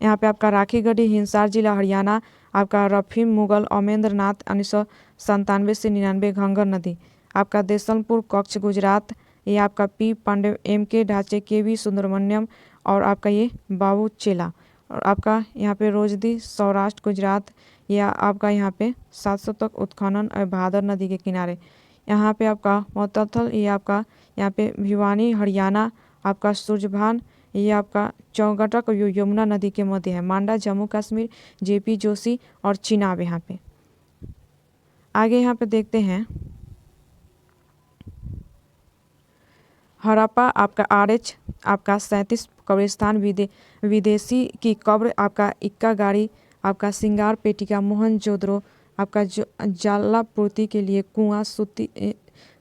यहाँ पे आपका राखीगढ़ी हिंसार जिला हरियाणा, आपका रफीम मुगल अमेंद्र नाथ 1997 से 99, घंघर नदी, आपका देसलपुर कच्छ गुजरात, ये आपका P पांडे, MK ढांचे, KV सुब्रमण्यम, और आपका ये बाबू चेला, और आपका यहाँ पे रोजदी सौराष्ट्र गुजरात, या आपका यहाँ पे 700 तक उत्खनन भादर नदी के किनारे। यहाँ पे आपका मोतथल ये आपका यहाँ पे भिवानी हरियाणा, आपका सूरजभान ये आपका चौगटक यमुना नदी के मध्य है। मांडा जम्मू कश्मीर, JP जोशी और चिनाब यहाँ पे। आगे यहाँ पे देखते हैं हड़प्पा आपका RH आपका 37 कब्रिस्तान, विदेशी की कब्र, आपका इक्का गाड़ी, आपका सिंगार पेटिका, मोहनजोदड़ो, आपका जलापूर्ति के लिए कुआं, सूती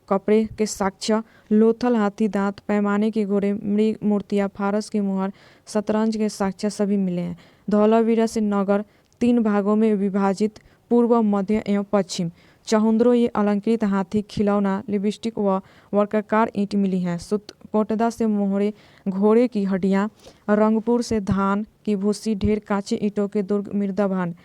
कपड़े के साक्ष्य, लोथल हाथी दांत, पैमाने के घोड़े, मृग मूर्तियाँ, फारस की मुहर, शतरंज के साक्ष्य सभी मिले हैं। धौलावीरा से नगर 3 भागों में विभाजित, पूर्व, मध्य एवं पश्चिम। चहुंद्रो ये अलंकृत हाथी, खिलौना, लिपस्टिक व वर्गाकार ईंट मिली हैं। सुतकोटदा से मोहरे घोड़े की हड्डियाँ, रंगपुर से धान की भूसी, ढेर कांचे ईंटों के दुर्ग, मिर्दाभान।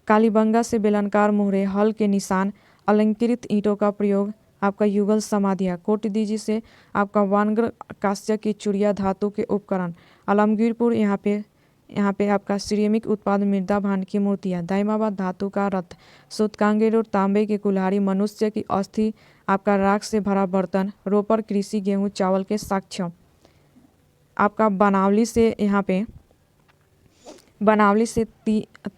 कालीबंगा से बेलनकार मोहरे, हल के निशान, अलंकृत ईंटों का प्रयोग, आपका युगल समाधियाँ। कोटदीजी से आपका वानगर कांस्य की चूड़ियाँ, धातु के उपकरण। आलमगीरपुर यहाँ पे आपका सिरेमिक उत्पाद, मिर्दाभान की मूर्तियाँ। दाइमाबाद धातु का रथ। सुतकांगेडोर तांबे के कुल्हाड़ी, मनुष्य की अस्थि, आपका राख से भरा बर्तन। रोपर कृषि, गेहूँ चावल के साक्ष्य। आपका बनावली से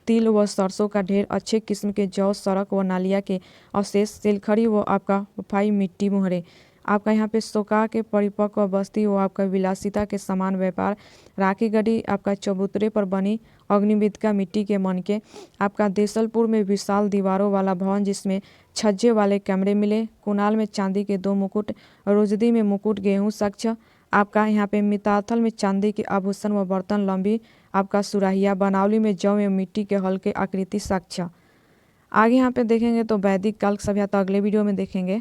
तिल व सरसों का ढेर, अच्छे किस्म के जौ, सड़क व नालिया के अवशेष, सिलखड़ी व आपका वफाई मिट्टी मोहरे। आपका यहाँ पे सोका के परिपक्व बस्ती व आपका विलासिता के समान व्यापार। राखीगढ़ी आपका चबूतरे पर बनी अग्निवेदिका मिट्टी के मनके। आपका देसलपुर में विशाल दीवारों वाला भवन जिसमें छज्जे वाले कमरे मिले। कुनाल में चांदी के 2 मुकुट, रोजदी में मुकुट, गेहूँ साक्ष्य। आपका यहाँ पे मिताथल में चांदी के आभूषण व बर्तन, लंबी आपका सुराहिया। बनावली में जौ एवं मिट्टी के हल्के आकृति साक्ष्य। आगे यहाँ पे देखेंगे तो वैदिक काल सभ्यता अगले वीडियो में देखेंगे।